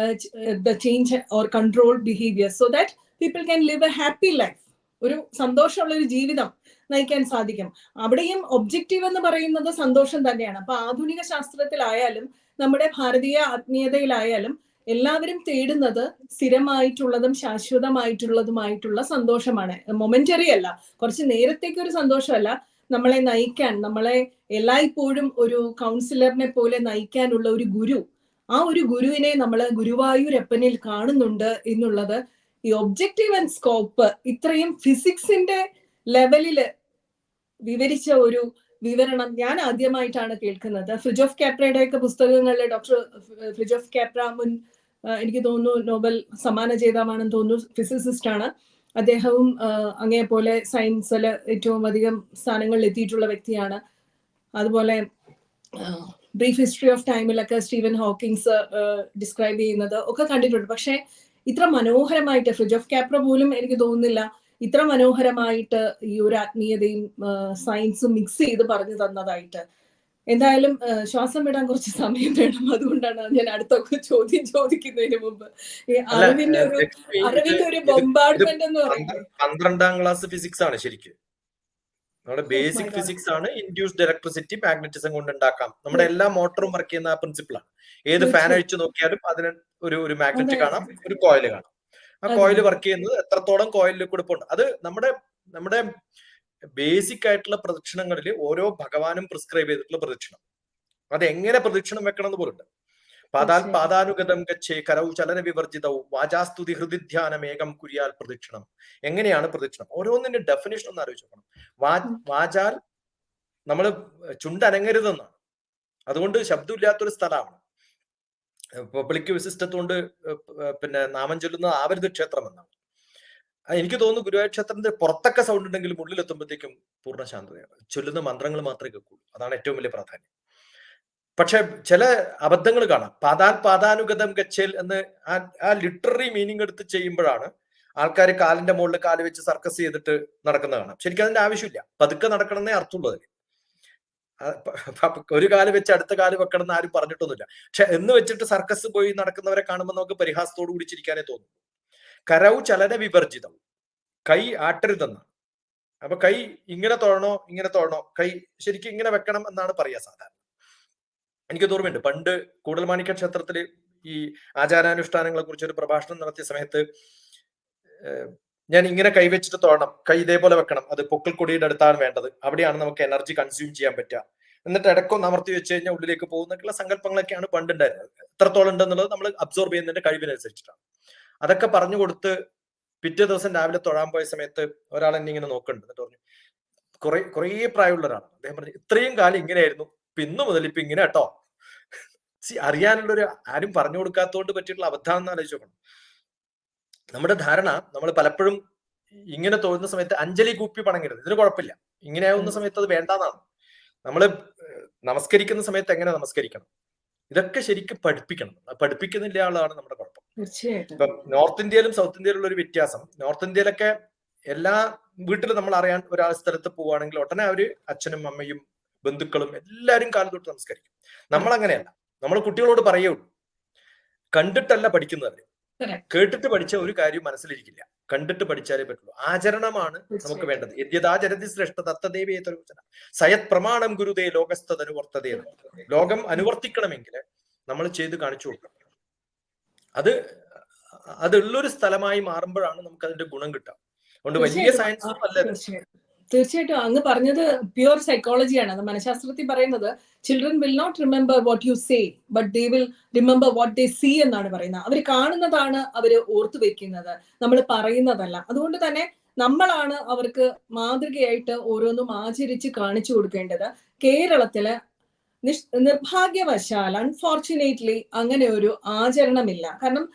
the change or control behavior so that people can live a happy life. ഒരു സന്തോഷമുള്ള ഒരു ജീവിതം നയിക്കാൻ സാധിക്കും. അവിടെയും ഒബ്ജക്റ്റീവ് എന്ന് പറയുന്നത് സന്തോഷം തന്നെയാണ്. അപ്പൊ ആധുനിക ശാസ്ത്രത്തിലായാലും നമ്മുടെ ഭാരതീയ ആത്മീയതയിലായാലും എല്ലാവരും തേടുന്നത് സ്ഥിരമായിട്ടുള്ളതും ശാശ്വതമായിട്ടുള്ളതുമായിട്ടുള്ള സന്തോഷമാണ്. മൊമെന്ററി അല്ല, കുറച്ച് നേരത്തേക്ക് ഒരു സന്തോഷമല്ല, നമ്മളെ നയിക്കാൻ, നമ്മളെ എല്ലായ്പ്പോഴും ഒരു കൗൺസിലറിനെ പോലെ നയിക്കാനുള്ള ഒരു ഗുരു, ആ ഒരു ഗുരുവിനെ നമ്മൾ ഗുരുവായൂരപ്പനിൽ കാണുന്നുണ്ട് എന്നുള്ളത് ഈ ഒബ്ജക്റ്റീവ് ആൻഡ് സ്കോപ്പ് ഇത്രയും ഫിസിക്സിന്റെ ലെവലില് വിവരിച്ച ഒരു വിവരണം ഞാൻ ആദ്യമായിട്ടാണ് കേൾക്കുന്നത്. ഫ്രിജോഫ് കാപ്രയുടെ ഒക്കെ പുസ്തകങ്ങളിലെ ഡോക്ടർ ഫ്രിജോഫ് കാപ്ര മുൻ എനിക്ക് തോന്നുന്നു നോബൽ സമ്മാന ജേതാവാണെന്ന് തോന്നുന്നു, ഫിസിസിസ്റ്റ് ആണ് അദ്ദേഹവും. അങ്ങേപോലെ സയൻസിൽ ഏറ്റവും അധികം സ്ഥാനങ്ങളിൽ എത്തിയിട്ടുള്ള വ്യക്തിയാണ്. അതുപോലെ ബ്രീഫ് ഹിസ്റ്ററി ഓഫ് ടൈമിലൊക്കെ സ്റ്റീവൻ ഹോക്കിങ്സ് ഡിസ്ക്രൈബ് ചെയ്യുന്നത് ഒക്കെ കണ്ടിട്ടുണ്ട്. പക്ഷെ ഇത്ര മനോഹരമായിട്ട് ഫ്രിജോഫ് കാപ്ര പോലും എനിക്ക് തോന്നുന്നില്ല ഇത്ര മനോഹരമായിട്ട് ഈ ഒരു ആത്മീയതയും സയൻസും മിക്സ് ചെയ്ത് പറഞ്ഞു തന്നതായിട്ട്. എന്തായാലും ശ്വാസം വിടാൻ കുറച്ച് സമയം വേണം, അതുകൊണ്ടാണ് ഞാൻ അടുത്തൊക്കെ ചോദ്യം ചോദിക്കുന്നതിന് മുമ്പ് ഈ അറിവിന്റെ ഒരു ബൊമ്പാർഡ്മെന്റ് എന്ന് പറയുന്നത് 12ാം ക്ലാസ് ഫിസിക്സ് ആണ് ശരിക്കും. നമ്മുടെ ബേസിക് ഫിസിക്സ് ആണ്. ഇൻഡ്യൂസ്ഡ് ഇലക്ട്രിസിറ്റി മാഗ്നറ്റിസം കൊണ്ട് ഉണ്ടാക്കാം. നമ്മുടെ എല്ലാ മോട്ടറും വർക്ക് ചെയ്യുന്ന ആ പ്രിൻസിപ്പിളാണ്. ഏത് ഫാൻ അഴിച്ചു നോക്കിയാലും അതിന് ഒരു മാഗ്നറ്റ് കാണാം, ഒരു കോയിൽ കാണാം. ആ കോയിൽ വർക്ക് ചെയ്യുന്നത് എത്രത്തോളം കോയിലിൽ കൂടെ പോകുന്നുണ്ട്. അത് നമ്മുടെ ബേസിക് ആയിട്ടുള്ള പ്രദക്ഷിണങ്ങളിൽ ഓരോ ഭഗവാനും പ്രിസ്ക്രൈബ് ചെയ്തിട്ടുള്ള പ്രദക്ഷിണം, അത് എങ്ങനെ പ്രദക്ഷിണം വെക്കണം എന്ന് പോലുണ്ട്. പാദാനുഗതം ഗച്ഛേ കരൗ ചലന വിവർജിതവും വാചാസ്തുതി ഹൃദിധ്യാനമേകം കുര്യാൽ പ്രദക്ഷിണം. എങ്ങനെയാണ് പ്രദക്ഷിണം? ഓരോന്നിന്റെ ഡെഫിനേഷൻ ഒന്ന് ആലോചിച്ച് നോക്കണം. വാചാൽ നമ്മൾ ചുണ്ടനങ്ങരുതെന്നാണ്, അതുകൊണ്ട് ശബ്ദമില്ലാത്തൊരു സ്ഥലമാണ്. പബ്ലിക് വിശിഷ്ടത്തുകൊണ്ട് പിന്നെ നാമം ചൊല്ലുന്നത് ആവരുത് ക്ഷേത്രം എന്നാണ്. എനിക്ക് തോന്നുന്നു ഗുരുവായൂർ ക്ഷേത്രത്തിന്റെ പുറത്തൊക്കെ സൗണ്ട് ഉണ്ടെങ്കിലും ഉള്ളിലെത്തുമ്പോഴത്തേക്കും പൂർണ്ണ ശാന്തതയാണ്. ചൊല്ലുന്ന മന്ത്രങ്ങൾ മാത്രമേ കേൾക്കുള്ളൂ. അതാണ് ഏറ്റവും വലിയ പ്രാധാന്യം. പക്ഷെ ചില അബദ്ധങ്ങൾ കാണാം. പാദാനുഗതം ഗച്ഛേൽ എന്ന് ആ ലിറ്റററി മീനിങ് എടുത്ത് ചെയ്യുമ്പോഴാണ് ആൾക്കാർ കാലിന്റെ മുകളിൽ കാല് വെച്ച് സർക്കസ് ചെയ്തിട്ട് നടക്കുന്ന കാണാം. ശരിക്കും അതിന്റെ ആവശ്യമില്ല, പതുക്കെ നടക്കണമെന്നേ അർത്ഥമുള്ളൂ അതിന്. ഒരു കാല് വെച്ച് അടുത്ത കാല് വെക്കണം എന്ന് ആരും പറഞ്ഞിട്ടൊന്നുമില്ല. പക്ഷെ എന്ന് വെച്ചിട്ട് സർക്കസ് പോയി നടക്കുന്നവരെ കാണുമ്പോൾ നമുക്ക് പരിഹാസത്തോട് കൂടി ചിരിക്കാനേ തോന്നും. കരൗ ചലന വിവർജിതം, കൈ ആട്ടരുതെന്നാണ്. അപ്പൊ കൈ ഇങ്ങനെ തൊഴണോ, കൈ ശരിക്കും ഇങ്ങനെ വെക്കണം എന്നാണ് പറയാ സാധാരണ. എനിക്ക് ഓർമ്മയുണ്ട്, പണ്ട് കൂടൽമാണിക്യ ക്ഷേത്രത്തില് ഈ ആചാരാനുഷ്ഠാനങ്ങളെ കുറിച്ച് ഒരു പ്രഭാഷണം നടത്തിയ സമയത്ത് ഞാൻ ഇങ്ങനെ കൈവച്ചിട്ട് തൊഴണം, കൈ ഇതേപോലെ വെക്കണം, അത് പൊക്കിൾ കൊടിയുടെ അടുത്താണ് വേണ്ടത്, അവിടെയാണ് നമുക്ക് എനർജി കൺസ്യൂം ചെയ്യാൻ പറ്റുക, എന്നിട്ട് ഇടയ്ക്കൊന്ന് അമർത്തി വെച്ച് കഴിഞ്ഞാൽ ഉള്ളിലേക്ക് പോകുന്നൊക്കെയുള്ള സങ്കല്പങ്ങളൊക്കെയാണ് പണ്ടുണ്ടായിരുന്നത്. എത്രത്തോളം ഉണ്ടെന്നുള്ളത് നമ്മൾ അബ്സോർബ് ചെയ്യുന്നതിന്റെ കഴിവിനനുസരിച്ചിട്ടാണ്. അതൊക്കെ പറഞ്ഞു കൊടുത്ത് പിറ്റേ ദിവസം രാവിലെ തൊഴാൻ പോയ സമയത്ത് ഒരാൾ എന്നെ ഇങ്ങനെ നോക്കുന്നുണ്ട്. എന്നിട്ട് പറഞ്ഞു, കുറേ പ്രായമുള്ള ഒരാളാണ്. അദ്ദേഹം പറഞ്ഞു, ഇത്രയും കാലം ഇങ്ങനെയായിരുന്നു, ഇപ്പൊ ഇന്നു മുതൽ ഇപ്പൊ ഇങ്ങനെ കേട്ടോ. അറിയാനുള്ളൊരു ആരും പറഞ്ഞു കൊടുക്കാത്തതുകൊണ്ട് പറ്റിയിട്ടുള്ള അബദ്ധാന്ന് ആലോചിച്ച് നോക്കണം. നമ്മുടെ ധാരണ നമ്മൾ പലപ്പോഴും ഇങ്ങനെ തോന്നുന്ന സമയത്ത് അഞ്ജലി കൂപ്പി പണങ്ങരുത്, ഇതിന് കുഴപ്പമില്ല. ഇങ്ങനെ ആവുന്ന സമയത്ത് അത് വേണ്ടാന്നാണ്. നമ്മൾ നമസ്കരിക്കുന്ന സമയത്ത് എങ്ങനെ നമസ്കരിക്കണം, ഇതൊക്കെ ശരിക്കും പഠിപ്പിക്കണം. പഠിപ്പിക്കുന്നില്ല ആളാണ് നമ്മുടെ കുഴപ്പം. ഇപ്പം നോർത്ത് ഇന്ത്യയിലും സൗത്ത് ഇന്ത്യയിലുള്ള ഒരു വ്യത്യാസം, നോർത്ത് ഇന്ത്യയിലൊക്കെ എല്ലാ വീട്ടിലും നമ്മൾ അറിയാൻ ഒരാൾ സ്ഥലത്ത് പോവുകയാണെങ്കിൽ ഉടനെ അവര് അച്ഛനും അമ്മയും ബന്ധുക്കളും എല്ലാവരും കാലം തൊട്ട് നമസ്കരിക്കും. നമ്മൾ അങ്ങനെയല്ല. നമ്മൾ കുട്ടികളോട് പറയുള്ളൂ, കണ്ടിട്ടല്ല പഠിക്കുന്നവര്. കേട്ടിട്ട് പഠിച്ച ഒരു കാര്യം മനസ്സിലിരിക്കില്ല, കണ്ടിട്ട് പഠിച്ചാലേ പറ്റുള്ളൂ. ആചരണമാണ് നമുക്ക് വേണ്ടത്. യദ്യതാചരതി ശ്രേഷ്ഠ തത്തദേവി സയത് പ്രമാണം ഗുരുതേ ലോകസ്ഥതനുവർത്തതേ. ലോകം അനുവർത്തിക്കണമെങ്കിൽ നമ്മൾ ചെയ്ത് കാണിച്ചു കൊടുക്കണം. അതുള്ളൊരു സ്ഥലമായി മാറുമ്പോഴാണ് നമുക്ക് അതിന്റെ ഗുണം കിട്ടുക. അതുകൊണ്ട് വലിയ സയൻസ് അല്ല. തീർച്ചയായിട്ടും അങ്ങ് പറഞ്ഞത് പ്യുവർ സൈക്കോളജിയാണ്. അത് മനഃശാസ്ത്രത്തിൽ പറയുന്നത് children will not remember what you say but they will remember what they see എന്നാണ് പറയുന്നത്. അവർ കാണുന്നതാണ് അവർ ഓർത്തു വെക്കുന്നത്, നമ്മൾ പറയുന്നതല്ല. അതുകൊണ്ട് തന്നെ നമ്മളാണ് അവർക്ക് മാതൃകയായിട്ട് ഓരോന്നും ആചരിച്ച് കാണിച്ചു കൊടുക്കേണ്ടത്. കേരളത്തില് നിർഭാഗ്യവശാൽ അൺഫോർച്ചുനേറ്റ്ലി അങ്ങനെ ഒരു ആചരണമില്ല. കാരണം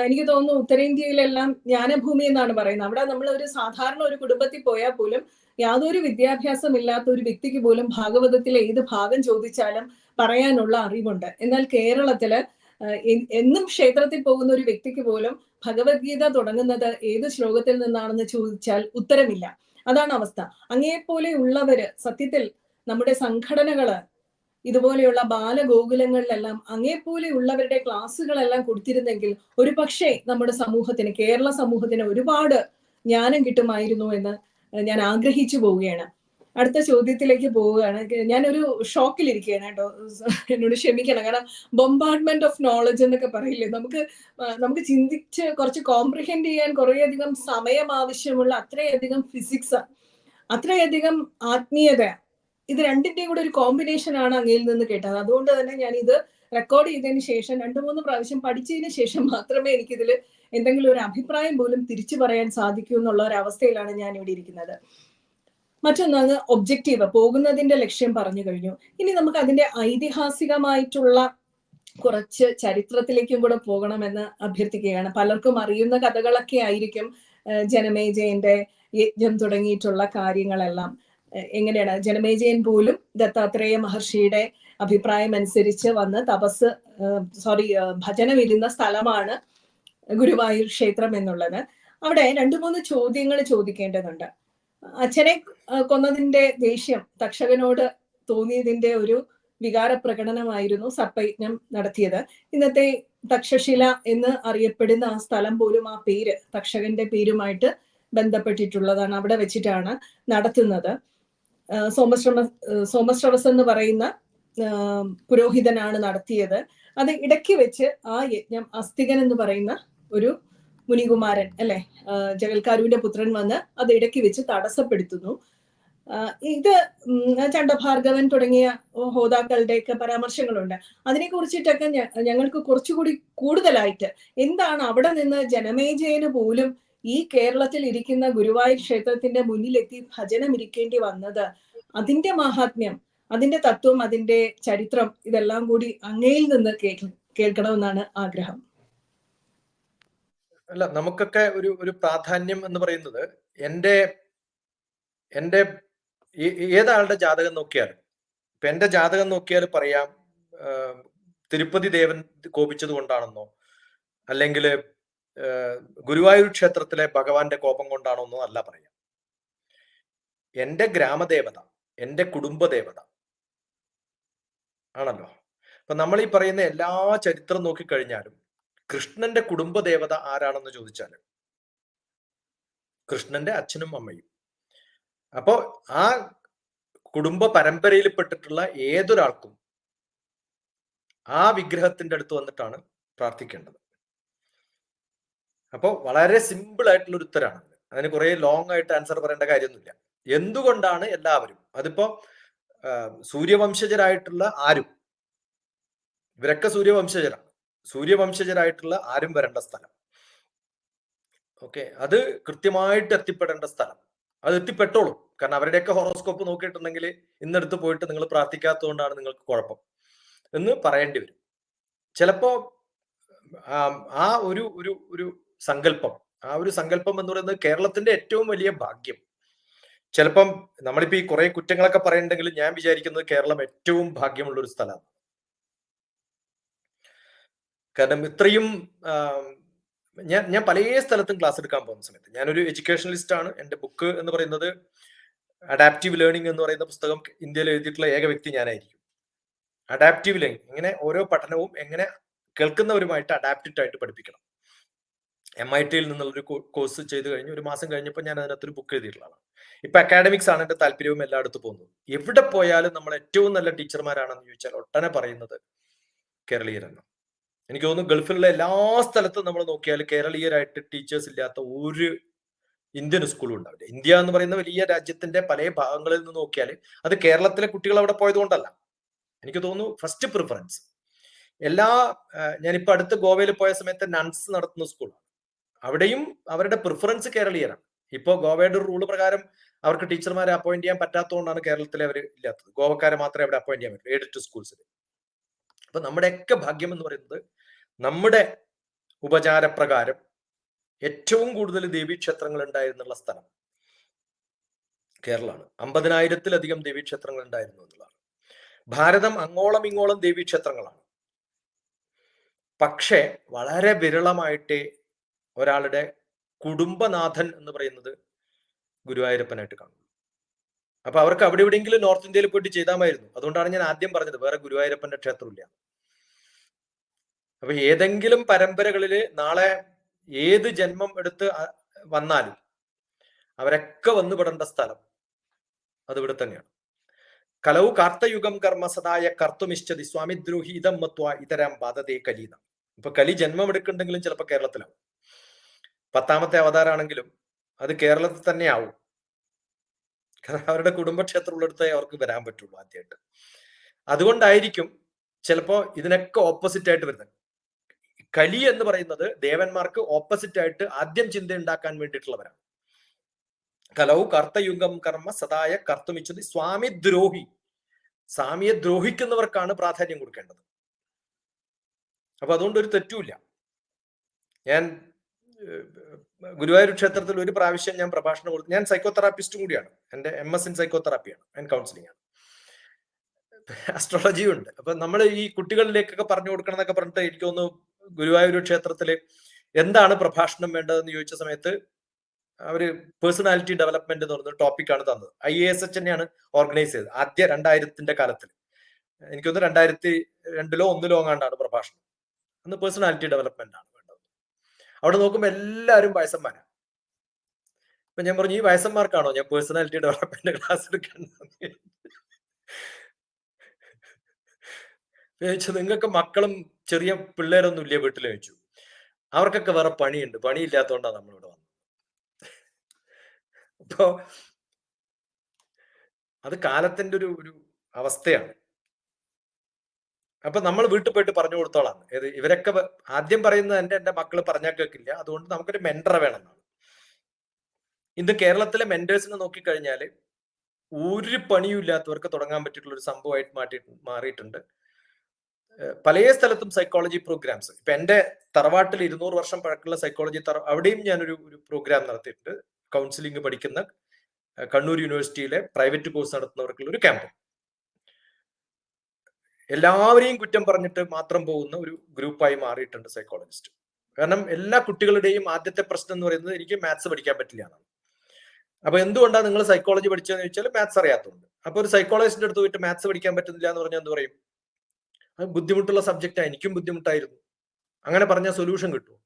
എനിക്ക് തോന്നുന്നു ഉത്തരേന്ത്യയിലെല്ലാം ജ്ഞാനഭൂമി എന്നാണ് പറയുന്നത്. അവിടെ നമ്മൾ ഒരു സാധാരണ ഒരു കുടുംബത്തിൽ പോയാൽ പോലും യാതൊരു വിദ്യാഭ്യാസം ഇല്ലാത്ത ഒരു വ്യക്തിക്ക് പോലും ഭാഗവതത്തിലെ ഏത് ഭാഗം ചോദിച്ചാലും പറയാനുള്ള അറിവുണ്ട്. എന്നാൽ കേരളത്തില് എന്നും ക്ഷേത്രത്തിൽ പോകുന്ന ഒരു വ്യക്തിക്ക് പോലും ഭഗവത്ഗീത തുടങ്ങുന്നത് ഏത് ശ്ലോകത്തിൽ നിന്നാണെന്ന് ചോദിച്ചാൽ ഉത്തരമില്ല. അതാണ് അവസ്ഥ. അങ്ങേപോലെ ഉള്ളവര് സത്യത്തിൽ നമ്മുടെ സംഘടനകള് ഇതുപോലെയുള്ള ബാലഗോകുലങ്ങളിലെല്ലാം അങ്ങേപോലെ ഉള്ളവരുടെ ക്ലാസ്സുകളെല്ലാം കൊടുത്തിരുന്നെങ്കിൽ ഒരു പക്ഷേ നമ്മുടെ സമൂഹത്തിന്, കേരള സമൂഹത്തിന് ഒരുപാട് ജ്ഞാനം കിട്ടുമായിരുന്നു എന്ന് ഞാൻ ആഗ്രഹിച്ചു പോവുകയാണ്. അടുത്ത ചോദ്യത്തിലേക്ക് പോവുകയാണ്. ഞാനൊരു ഷോക്കിലിരിക്കുകയാണ് കേട്ടോ, എന്നോട് ക്ഷമിക്കണം. കാരണം ബൊംബാർഡ്മെന്റ് ഓഫ് നോളജ് എന്നൊക്കെ പറയില്ലേ, നമുക്ക് ചിന്തിച്ച് കുറച്ച് കോംപ്രിഹെൻഡ് ചെയ്യാൻ കുറേയധികം സമയം ആവശ്യമുള്ള അത്രയധികം ഫിസിക്സ്, അത്രയധികം ആത്മീയത, ഇത് രണ്ടിന്റെയും കൂടെ ഒരു കോമ്പിനേഷൻ ആണ് അങ്ങയിൽ നിന്ന് കേട്ടത്. അതുകൊണ്ട് തന്നെ ഞാൻ ഇത് റെക്കോർഡ് ചെയ്തതിന് ശേഷം 2-3 പ്രാവശ്യം പഠിച്ചതിന് ശേഷം മാത്രമേ എനിക്കിതിൽ എന്തെങ്കിലും ഒരു അഭിപ്രായം പോലും തിരിച്ചു പറയാൻ സാധിക്കൂ എന്നുള്ള ഒരു അവസ്ഥയിലാണ് ഞാൻ ഇവിടെ ഇരിക്കുന്നത്. മറ്റൊന്നാണ് ഒബ്ജക്റ്റീവ്, പോകുന്നതിന്റെ ലക്ഷ്യം പറഞ്ഞു കഴിഞ്ഞു. ഇനി നമുക്ക് അതിന്റെ ഐതിഹാസികമായിട്ടുള്ള കുറച്ച് ചരിത്രത്തിലേക്കും കൂടെ പോകണമെന്ന് അഭ്യർത്ഥിക്കുകയാണ്. പലർക്കും അറിയുന്ന കഥകളൊക്കെ ആയിരിക്കും ജനമേജയന്റെ യജ്ഞം തുടങ്ങിയിട്ടുള്ള കാര്യങ്ങളെല്ലാം. എങ്ങനെയാണ് ജനമേജയൻ പോലും ദത്താത്രേയ മഹർഷിയുടെ അഭിപ്രായം അനുസരിച്ച് വന്ന് ഭജനം ഇരുന്ന സ്ഥലമാണ് ഗുരുവായൂർ ക്ഷേത്രം എന്നുള്ളത്. അവിടെ 2-3 ചോദ്യങ്ങൾ ചോദിക്കേണ്ടതുണ്ട്. അച്ഛനെ കൊന്നതിന്റെ ദേഷ്യം തക്ഷകനോട് തോന്നിയതിന്റെ ഒരു വികാര പ്രകടനമായിരുന്നു സർപ്പയജ്ഞം നടത്തിയത്. ഇന്നത്തെ തക്ഷശില എന്ന് അറിയപ്പെടുന്ന ആ സ്ഥലം പോലും ആ പേര് തക്ഷകന്റെ പേരുമായിട്ട് ബന്ധപ്പെട്ടിട്ടുള്ളതാണ്. അവിടെ വെച്ചിട്ടാണ് നടത്തുന്നത്. സോമശ്രവസ് എന്ന് പറയുന്ന പുരോഹിതനാണ് നടത്തിയത്. അത് ഇടയ്ക്ക് വെച്ച് ആ യജ്ഞം അസ്തികൻ എന്ന് പറയുന്ന ഒരു മുനികുമാരൻ അല്ലെ, ജഗൽക്കാരുവിന്റെ പുത്രൻ വന്ന് അത് ഇടയ്ക്ക് വെച്ച് തടസ്സപ്പെടുത്തുന്നു. ഇത് ചണ്ഡഭാർഗവൻ തുടങ്ങിയ ഹോതാക്കളുടെയൊക്കെ പരാമർശങ്ങളുണ്ട്. അതിനെ കുറിച്ചിട്ടൊക്കെ ഞങ്ങൾക്ക് കുറച്ചുകൂടി കൂടുതലായിട്ട് എന്താണ് അവിടെ നിന്ന് ജനമേജയന് പോലും ഈ കേരളത്തിൽ ഇരിക്കുന്ന ഗുരുവായൂർ ക്ഷേത്രത്തിന്റെ മുന്നിലെത്തി ഭജനം ഇരിക്കേണ്ടി വന്നത്, അതിന്റെ മഹാത്മ്യം, അതിന്റെ തത്വം, അതിന്റെ ചരിത്രം, ഇതെല്ലാം കൂടി അങ്ങയിൽ നിന്ന് കേൾക്കണമെന്നാണ് ആഗ്രഹം. അല്ല, നമുക്കൊക്കെ ഒരു പ്രാധാന്യം എന്ന് പറയുന്നത് എന്റെ ഏതാളുടെ ജാതകം നോക്കിയാലും, ഇപ്പൊ എന്റെ ജാതകം നോക്കിയാൽ പറയാം തിരുപ്പതി ദേവൻ കോപിച്ചത് കൊണ്ടാണെന്നോ, അല്ലെങ്കിൽ ഗുരുവായൂർ ക്ഷേത്രത്തിലെ ഭഗവാന്റെ കോപം കൊണ്ടാണോ എന്നോ അല്ല പറയാം. എന്റെ ഗ്രാമദേവത, എന്റെ കുടുംബദേവത ആണല്ലോ. അപ്പൊ നമ്മൾ ഈ പറയുന്ന എല്ലാ ചരിത്രം നോക്കിക്കഴിഞ്ഞാലും കൃഷ്ണന്റെ കുടുംബദേവത ആരാണെന്ന് ചോദിച്ചാൽ കൃഷ്ണന്റെ അച്ഛനും അമ്മയും. അപ്പോ ആ കുടുംബ പരമ്പരയിൽപ്പെട്ടിട്ടുള്ള ഏതൊരാൾക്കും ആ വിഗ്രഹത്തിന്റെ അടുത്ത് വന്നിട്ടാണ് പ്രാർത്ഥിക്കേണ്ടത്. അപ്പോൾ വളരെ സിമ്പിൾ ആയിട്ടുള്ള ഒരു ഉത്തരമാണ്. അതിന് കുറെ ലോങ് ആയിട്ട് ആൻസർ പറയേണ്ട കാര്യമൊന്നുമില്ല. എന്തുകൊണ്ടാണ് എല്ലാവരും, അതിപ്പോ സൂര്യവംശജരായിട്ടുള്ള ആരും, ഇവരൊക്കെ സൂര്യവംശജരാണ്, സൂര്യവംശജരായിട്ടുള്ള ആരും വരേണ്ട സ്ഥലം, ഓക്കെ, അത് കൃത്യമായിട്ട് എത്തിപ്പെടേണ്ട സ്ഥലം, അത് എത്തിപ്പെട്ടോളും. കാരണം അവരുടെയൊക്കെ ഹോറോസ്കോപ്പ് നോക്കിയിട്ടുണ്ടെങ്കിൽ ഇന്നെടുത്ത് പോയിട്ട് നിങ്ങൾ പ്രാർത്ഥിക്കാത്തതുകൊണ്ടാണ് നിങ്ങൾക്ക് കുഴപ്പം എന്ന് പറയേണ്ടി വരും. ചിലപ്പോ ആ ഒരു സങ്കല്പം, ആ ഒരു സങ്കല്പം എന്ന് പറയുന്നത് കേരളത്തിന്റെ ഏറ്റവും വലിയ ഭാഗ്യം. ചിലപ്പം നമ്മളിപ്പോ ഈ കുറെ കുറ്റങ്ങളൊക്കെ പറയുന്നുണ്ടെങ്കിൽ ഞാൻ വിചാരിക്കുന്നത് കേരളം ഏറ്റവും ഭാഗ്യമുള്ള ഒരു സ്ഥലമാണ്. കാരണം ഇത്രയും ഞാൻ പല സ്ഥലത്തും ക്ലാസ് എടുക്കാൻ പോകുന്ന സമയത്ത്, ഞാനൊരു എഡ്യൂക്കേഷണലിസ്റ്റ് ആണ്. എൻ്റെ ബുക്ക് എന്ന് പറയുന്നത് അഡാപ്റ്റീവ് ലേണിംഗ് എന്ന് പറയുന്ന പുസ്തകം ഇന്ത്യയിൽ എഴുതിയിട്ടുള്ള ഏക വ്യക്തി ഞാനായിരിക്കും. അഡാപ്റ്റീവ് ലേണിംഗ്, ഇങ്ങനെ ഓരോ പഠനവും എങ്ങനെ കേൾക്കുന്നവരുമായിട്ട് അഡാപ്റ്റഡ് ആയിട്ട് പഠിപ്പിക്കണം. MIT നിന്നുള്ളൊരു കോഴ്സ് ചെയ്ത് കഴിഞ്ഞ് 1 മാസം കഴിഞ്ഞപ്പോൾ ഞാൻ അതിനകത്തൊരു ബുക്ക് എഴുതിയിട്ടുള്ളതാണ്. ഇപ്പൊ അക്കാഡമിക്സ് ആണ് എന്റെ താല്പര്യവും, എല്ലായിടത്തും പോകുന്നത്. എവിടെ പോയാലും നമ്മൾ ഏറ്റവും നല്ല ടീച്ചർമാരാണെന്ന് ചോദിച്ചാൽ ഒട്ടനെ പറയുന്നത് കേരളീയരാണ്. എനിക്ക് തോന്നുന്നു ഗൾഫിലുള്ള എല്ലാ സ്ഥലത്തും നമ്മൾ നോക്കിയാൽ കേരളീയരായിട്ട് ടീച്ചേഴ്സ് ഇല്ലാത്ത ഒരു ഇന്ത്യൻ സ്കൂളും ഉണ്ടാവില്ല. ഇന്ത്യ എന്ന് പറയുന്ന വലിയ രാജ്യത്തിന്റെ പല ഭാഗങ്ങളിൽ നിന്ന് നോക്കിയാൽ അത് കേരളത്തിലെ കുട്ടികൾ അവിടെ പോയത് കൊണ്ടല്ല. എനിക്ക് തോന്നുന്നു ഫസ്റ്റ് പ്രിഫറൻസ് ഞാനിപ്പോ അടുത്ത് ഗോവയിൽ പോയ സമയത്ത് നൺസ് നടത്തുന്ന സ്കൂളാണ്. അവിടെയും അവരുടെ പ്രിഫറൻസ് കേരളീയരാണ്. ഇപ്പോ ഗോവയുടെ റൂള് പ്രകാരം അവർക്ക് ടീച്ചർമാരെ അപ്പോയിന്റ് ചെയ്യാൻ പറ്റാത്തതുകൊണ്ടാണ് കേരളത്തിലെ അവർ ഇല്ലാത്തത്. ഗോവക്കാരെ മാത്രമേ അവിടെ അപ്പോയിന്റ് ചെയ്യാൻ പറ്റൂ, എയ്ഡഡ് സ്കൂൾസിൽ. അപ്പൊ നമ്മുടെയൊക്കെ ഭാഗ്യം എന്ന് പറയുന്നത് നമ്മുടെ ഉപചാരപ്രകാരം ഏറ്റവും കൂടുതൽ ദേവീക്ഷേത്രങ്ങൾ ഉണ്ടായിരുന്നുള്ള സ്ഥലം കേരളമാണ്. 50,000-ത്തിലധികം ദേവീക്ഷേത്രങ്ങൾ ഉണ്ടായിരുന്നു എന്നുള്ളതാണ്. ഭാരതം അങ്ങോളം ഇങ്ങോളം ദേവീക്ഷേത്രങ്ങളാണ്. പക്ഷേ വളരെ വിരളമായിട്ടേ ഒരാളുടെ കുടുംബനാഥൻ എന്ന് പറയുന്നത് ഗുരുവായൂരപ്പനായിട്ട് കാണും. അപ്പൊ അവർക്ക് അവിടെ എവിടെയെങ്കിലും നോർത്ത് ഇന്ത്യയിൽ പോയിട്ട് ചെയ്താമായിരുന്നു. അതുകൊണ്ടാണ് ഞാൻ ആദ്യം പറഞ്ഞത് വേറെ ഗുരുവായൂരപ്പന്റെ ക്ഷേത്രമില്ല. അപ്പൊ ഏതെങ്കിലും പരമ്പരകളിൽ നാളെ ഏത് ജന്മം എടുത്ത് വന്നാലും അവരൊക്കെ വന്നു പെടേണ്ട സ്ഥലം അത് ഇവിടെ തന്നെയാണ്. കലൗ കാർത്തയുഗം കർമ്മ സദായ കർത്തുമിശ്ചതി സ്വാമിദ്രോഹി ഇതം മത്വ ഇതരം ബാധതേ കലീന. ഇപ്പൊ കലി ജന്മം എടുക്കുന്നുണ്ടെങ്കിലും ചിലപ്പോൾ കേരളത്തിലാവും. 10ാമത്തെ അവതാരമാണെങ്കിലും അത് കേരളത്തിൽ തന്നെ ആവും. കാരണം അവരുടെ കുടുംബക്ഷേത്രം ഉള്ളിടത്തേ അവർക്ക് വരാൻ പറ്റുള്ളൂ ആദ്യമായിട്ട്. അതുകൊണ്ടായിരിക്കും ചിലപ്പോ ഇതിനൊക്കെ ഓപ്പോസിറ്റ് ആയിട്ട് വരുന്നത്. കലി എന്ന് പറയുന്നത് ദേവന്മാർക്ക് ഓപ്പോസിറ്റ് ആയിട്ട് ആദ്യം ചിന്ത ഉണ്ടാക്കാൻ വേണ്ടിയിട്ടുള്ളവരാണ്. കലൗ കർത്തയുഗം കർമ്മ സദായ കർത്തുമിച്ചത് സ്വാമിദ്രോഹി. സ്വാമിയെ ദ്രോഹിക്കുന്നവർക്കാണ് പ്രാധാന്യം കൊടുക്കേണ്ടത്. അപ്പൊ അതുകൊണ്ട് ഒരു തെറ്റുമില്ല. ഞാൻ ഗുരുവായൂർ ക്ഷേത്രത്തിൽ ഒരു പ്രാവശ്യം ഞാൻ പ്രഭാഷണം കൊടുത്തു. ഞാൻ സൈക്കോതെറാപ്പിസ്റ്റും കൂടിയാണ്. എൻ്റെ MS ഇൻ സൈക്കോതെറാപ്പിയാണ് ആൻഡ് കൗൺസിലിംഗ് ആണ്. അസ്ട്രോളജിയും ഉണ്ട്. അപ്പൊ നമ്മൾ ഈ കുട്ടികളിലേക്കൊക്കെ പറഞ്ഞു കൊടുക്കണം എന്നൊക്കെ പറഞ്ഞിട്ട് എനിക്ക് തോന്നുന്നു ഗുരുവായൂർ ക്ഷേത്രത്തില് എന്താണ് പ്രഭാഷണം വേണ്ടതെന്ന് ചോദിച്ച സമയത്ത് അവര് പേഴ്സണാലിറ്റി ഡെവലപ്മെന്റ് എന്ന് പറയുന്ന ടോപ്പിക്കാണ് തന്നത്. IASH തന്നെയാണ് ഓർഗനൈസ് ചെയ്തത്. ആദ്യ 2000-ന്റെ കാലത്തിൽ എനിക്കൊന്ന് 2002-ലോ 2001-ലോ അങ്ങാണ്ടാണ് പ്രഭാഷണം. അന്ന് പേഴ്സണാലിറ്റി ഡെവലപ്മെന്റ് ആണ് വേണ്ടത്. അവിടെ നോക്കുമ്പോൾ എല്ലാവരും വയസ്സന്മാരാണ്. അപ്പൊ ഞാൻ പറഞ്ഞു, ഈ വയസ്സന്മാർക്കാണോ ഞാൻ പേഴ്സണാലിറ്റി ഡെവലപ്മെന്റ് ക്ലാസ് എടുക്കേണ്ടത്? ചോദിച്ചു, നിങ്ങൾക്ക് മക്കളും ചെറിയ പിള്ളേരൊന്നും ഇല്ലേ വീട്ടിൽ? ചോദിച്ചു. അവർക്കൊക്കെ വേറെ പണിയുണ്ട്, പണിയില്ലാത്തതുകൊണ്ടാണ് നമ്മളിവിടെ വന്നത്. അപ്പോ അത് കാലത്തിന്റെ ഒരു അവസ്ഥയാണ്. അപ്പൊ നമ്മൾ വീട്ടിൽ പോയിട്ട് പറഞ്ഞു കൊടുത്തോളാം. ഇവരൊക്കെ ആദ്യം പറയുന്നത് എന്റെ മക്കള് പറഞ്ഞാൽ കേൾക്കില്ല, അതുകൊണ്ട് നമുക്കൊരു മെന്റർ വേണമെന്നാണ്. ഇന്ന് കേരളത്തിലെ മെന്റേഴ്സിനെ നോക്കിക്കഴിഞ്ഞാൽ ഒരു പണിയും ഇല്ലാത്തവർക്ക് തുടങ്ങാൻ പറ്റിയിട്ടുള്ള ഒരു സംഭവമായിട്ട് മാറിയിട്ടുണ്ട്. പല സ്ഥലത്തും സൈക്കോളജി പ്രോഗ്രാംസ്. ഇപ്പൊ എന്റെ തറവാട്ടിൽ 200 വർഷം പഴക്കമുള്ള സൈക്കോളജി അവിടെയും ഞാനൊരു പ്രോഗ്രാം നടത്തിയിട്ടുണ്ട്. കൗൺസിലിംഗ് പഠിക്കുന്ന കണ്ണൂർ യൂണിവേഴ്സിറ്റിയിലെ പ്രൈവറ്റ് കോഴ്സ് നടത്തുന്നവർക്കുള്ള ഒരു ക്യാമ്പ്. എല്ലാവരെയും കുറ്റം പറഞ്ഞിട്ട് മാത്രം പോകുന്ന ഒരു ഗ്രൂപ്പായി മാറിയിട്ടുണ്ട് സൈക്കോളജിസ്റ്റ്. കാരണം എല്ലാ കുട്ടികളുടെയും ആദ്യത്തെ പ്രശ്നം എന്ന് പറയുന്നത് എനിക്ക് മാത്സ് പഠിക്കാൻ പറ്റില്ല എന്നാണ്. അപ്പൊ എന്തുകൊണ്ടാണ് നിങ്ങൾ സൈക്കോളജി പഠിച്ചതെന്ന് ചോദിച്ചാൽ മാത്സ് അറിയാത്തതുകൊണ്ട്. അപ്പൊ ഒരു സൈക്കോളജിസ്റ്റിന്റെ അടുത്ത് പോയിട്ട് മാത്സ് പഠിക്കാൻ പറ്റുന്നില്ല എന്ന് പറഞ്ഞാൽ എന്ത് പറയും? അത് ബുദ്ധിമുട്ടുള്ള സബ്ജക്റ്റാണ്, എനിക്കും ബുദ്ധിമുട്ടായിരുന്നു. അങ്ങനെ പറഞ്ഞാൽ സൊല്യൂഷൻ കിട്ടുമോ?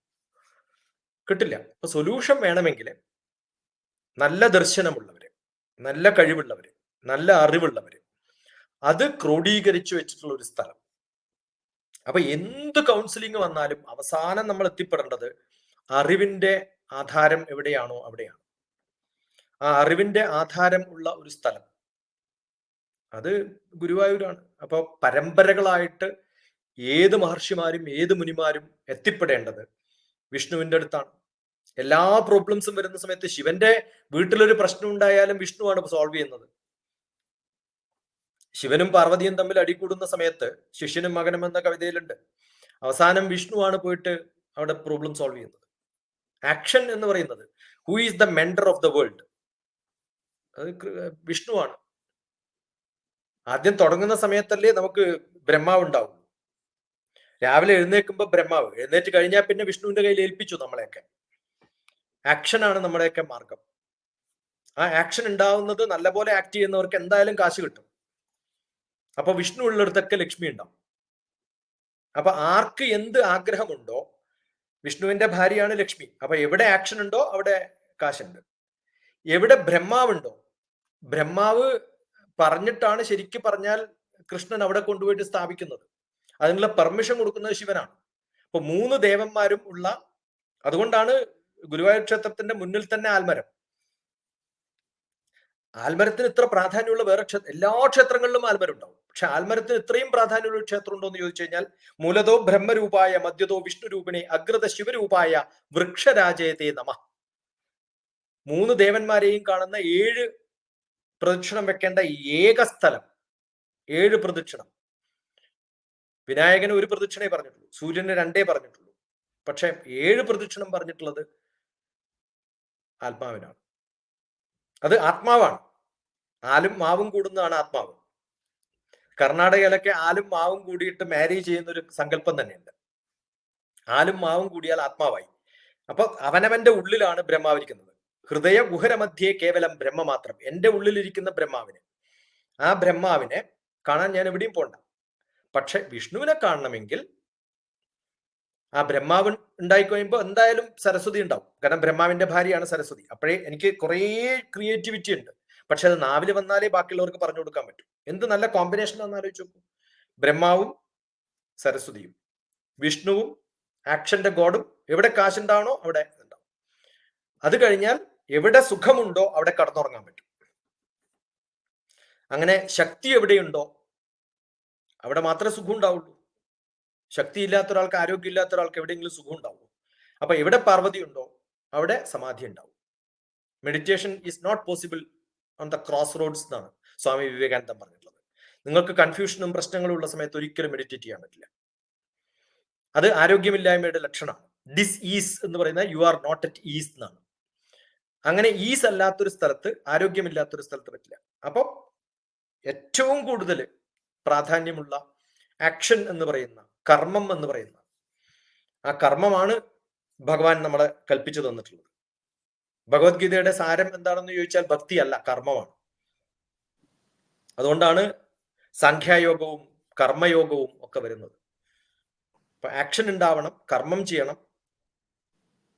കിട്ടില്ല. അപ്പൊ സൊല്യൂഷൻ വേണമെങ്കിൽ നല്ല ദർശനമുള്ളവര്, നല്ല കഴിവുള്ളവര്, നല്ല അറിവുള്ളവര്, അത് ക്രോഡീകരിച്ചു വെച്ചിട്ടുള്ള ഒരു സ്ഥലം. അപ്പൊ എന്ത് കൗൺസിലിംഗ് വന്നാലും അവസാനം നമ്മൾ എത്തിപ്പെടേണ്ടത് അറിവിന്റെ ആധാരം എവിടെയാണോ അവിടെയാണ്. ആ അറിവിന്റെ ആധാരം ഉള്ള ഒരു സ്ഥലം അത് ഗുരുവായൂരാണ്. അപ്പൊ പരമ്പരകളായിട്ട് ഏത് മഹർഷിമാരും ഏത് മുനിമാരും എത്തിപ്പെടേണ്ടത് വിഷ്ണുവിന്റെ അടുത്താണ്. എല്ലാ പ്രോബ്ലംസും വരുന്ന സമയത്ത് ശിവന്റെ വീട്ടിലൊരു പ്രശ്നം ഉണ്ടായാലും വിഷ്ണുവാണ് സോൾവ് ചെയ്യുന്നത്. ശിവനും പാർവതിയും തമ്മിൽ അടികൂടുന്ന സമയത്ത് ശിഷ്യനും മകനും എന്ന കവിതയിലുണ്ട്, അവസാനം വിഷ്ണുവാണ് പോയിട്ട് അവിടെ പ്രോബ്ലം സോൾവ് ചെയ്യുന്നത്. ആക്ഷൻ എന്ന് പറയുന്നത് who is the mentor of the world, അത് വിഷ്ണുവാണ്. ആദ്യം തുടങ്ങുന്ന സമയത്തല്ലേ നമുക്ക് ബ്രഹ്മാവ് ഉണ്ടാവും. രാവിലെ എഴുന്നേൽക്കുമ്പോൾ ബ്രഹ്മാവ്, എഴുന്നേറ്റ് കഴിഞ്ഞാൽ പിന്നെ വിഷ്ണുവിന്റെ കയ്യിൽ ഏൽപ്പിച്ചു നമ്മളെയൊക്കെ. ആക്ഷനാണ് നമ്മുടെയൊക്കെ മാർഗം. ആ ആക്ഷൻ ഉണ്ടാവുന്നത് നല്ലപോലെ ആക്ട് ചെയ്യുന്നവർക്ക് എന്തായാലും കാശ് കിട്ടും. അപ്പൊ വിഷ്ണു ഉള്ളിടത്തൊക്കെ ലക്ഷ്മി ഉണ്ടാവും. അപ്പൊ ആർക്ക് എന്ത് ആഗ്രഹമുണ്ടോ, വിഷ്ണുവിന്റെ ഭാര്യയാണ് ലക്ഷ്മി. അപ്പൊ എവിടെ ആക്ഷൻ ഉണ്ടോ അവിടെ കാശുണ്ട്. എവിടെ ബ്രഹ്മാവുണ്ടോ, ബ്രഹ്മാവ് പറഞ്ഞിട്ടാണ് ശരിക്കും പറഞ്ഞാൽ കൃഷ്ണൻ അവിടെ കൊണ്ടുപോയിട്ട് സ്ഥാപിക്കുന്നത്. അതിനുള്ള പെർമിഷൻ കൊടുക്കുന്നത് ശിവനാണ്. അപ്പൊ 3 ദേവന്മാരും ഉള്ള, അതുകൊണ്ടാണ് ഗുരുവായൂർ ക്ഷേത്രത്തിന്റെ മുന്നിൽ തന്നെ ആൽമരം. ആൽമരത്തിന് ഇത്ര പ്രാധാന്യമുള്ള വേറെ എല്ലാ ക്ഷേത്രങ്ങളിലും ആൽമരം ഉണ്ടാവും. പക്ഷെ ആൽമരത്തിന് ഇത്രയും പ്രാധാന്യമുള്ള ഒരു ക്ഷേത്രം ഉണ്ടോ എന്ന് ചോദിച്ചു കഴിഞ്ഞാൽ, മൂലതോ ബ്രഹ്മരൂപായ മധ്യതോ വിഷ്ണു രൂപിണി അഗ്രത ശിവരൂപായ വൃക്ഷരാജയത്തെ നമ. 3 ദേവന്മാരെയും കാണുന്ന 7 പ്രദക്ഷിണം വെക്കേണ്ട ഏക സ്ഥലം 7 പ്രദക്ഷിണം. വിനായകന് 1 പ്രദക്ഷിണേ പറഞ്ഞിട്ടുള്ളൂ, സൂര്യന് 2 പറഞ്ഞിട്ടുള്ളൂ. പക്ഷെ 7 പ്രദക്ഷിണം പറഞ്ഞിട്ടുള്ളത് ആത്മാവിനാണ്. അത് ആത്മാവാണ്. ആലും മാവും കൂടുന്നതാണ് ആത്മാവ്. കർണാടകയിലൊക്കെ ആലും മാവും കൂടിയിട്ട് മാരേജ് ചെയ്യുന്ന ഒരു സങ്കല്പം തന്നെയുണ്ട്. ആലും മാവും കൂടിയാൽ ആത്മാവായി. അപ്പൊ അവനവന്റെ ഉള്ളിലാണ് ബ്രഹ്മാവിരിക്കുന്നത്. ഹൃദയ ഗുഹരമധ്യേ കേവലം ബ്രഹ്മ മാത്രം. എന്റെ ഉള്ളിലിരിക്കുന്ന ബ്രഹ്മാവിനെ, ആ ബ്രഹ്മാവിനെ കാണാൻ ഞാൻ എവിടെയും പോണ്ട. പക്ഷെ വിഷ്ണുവിനെ കാണണമെങ്കിൽ ആ ബ്രഹ്മാവ് ഉണ്ടായിക്കഴിയുമ്പോൾ എന്തായാലും സരസ്വതി ഉണ്ടാവും. കാരണം ബ്രഹ്മാവിന്റെ ഭാര്യയാണ് സരസ്വതി. അപ്പോഴേ എനിക്ക് കുറേ ക്രിയേറ്റിവിറ്റി ഉണ്ട്. പക്ഷെ അത് നാവില് വന്നാലേ ബാക്കിയുള്ളവർക്ക് പറഞ്ഞു കൊടുക്കാൻ പറ്റും. എന്ത് നല്ല കോമ്പിനേഷൻ ആണെന്ന് ആലോചിച്ച് നോക്കൂ. ബ്രഹ്മാവും സരസ്വതിയും, വിഷ്ണുവും ആക്ഷന്റെ ഗോഡും. എവിടെ കാശുണ്ടാവണോ അവിടെ ഉണ്ടാവും. അത് കഴിഞ്ഞാൽ എവിടെ സുഖമുണ്ടോ അവിടെ കടന്നുറങ്ങാൻ പറ്റും. അങ്ങനെ ശക്തി എവിടെയുണ്ടോ അവിടെ മാത്രമേ സുഖം ഉണ്ടാവുള്ളൂ. ശക്തി ഇല്ലാത്ത ഒരാൾക്ക്, ആരോഗ്യം ഇല്ലാത്ത ഒരാൾക്ക് എവിടെയെങ്കിലും സുഖം ഉണ്ടാവും. അപ്പൊ എവിടെ പാർവതി ഉണ്ടോ അവിടെ സമാധി ഉണ്ടാവും. Meditation is not possible on the cross roads എന്നാണ് സ്വാമി വിവേകാനന്ദൻ പറഞ്ഞിട്ടുള്ളത്. നിങ്ങൾക്ക് കൺഫ്യൂഷനും പ്രശ്നങ്ങളും ഉള്ള സമയത്ത് ഒരിക്കലും മെഡിറ്റേറ്റ് ചെയ്യാൻ പറ്റില്ല. അത് ആരോഗ്യമില്ലായ്മയുടെ ലക്ഷണമാണ്. ഡിസ് ഈസ് എന്ന് പറയുന്നത് you are not at ease എന്നാണ്. അങ്ങനെ ഈസ് അല്ലാത്തൊരു സ്ഥലത്ത്, ആരോഗ്യമില്ലാത്തൊരു സ്ഥലത്ത് പറ്റില്ല. അപ്പൊ ഏറ്റവും കൂടുതൽ പ്രാധാന്യമുള്ള ആക്ഷൻ എന്ന് പറയുന്ന, കർമ്മം എന്ന് പറയുന്ന ആ കർമ്മമാണ് ഭഗവാൻ നമ്മളെ കൽപ്പിച്ചു തന്നിട്ടുള്ളത്. ഭഗവത്ഗീതയുടെ സാരം എന്താണെന്ന് ചോദിച്ചാൽ ഭക്തിയല്ല, കർമ്മമാണ്. അതുകൊണ്ടാണ് സാഖ്യായോഗവും കർമ്മയോഗവും ഒക്കെ വരുന്നത്. അപ്പൊ ആക്ഷൻ ഉണ്ടാവണം, കർമ്മം ചെയ്യണം.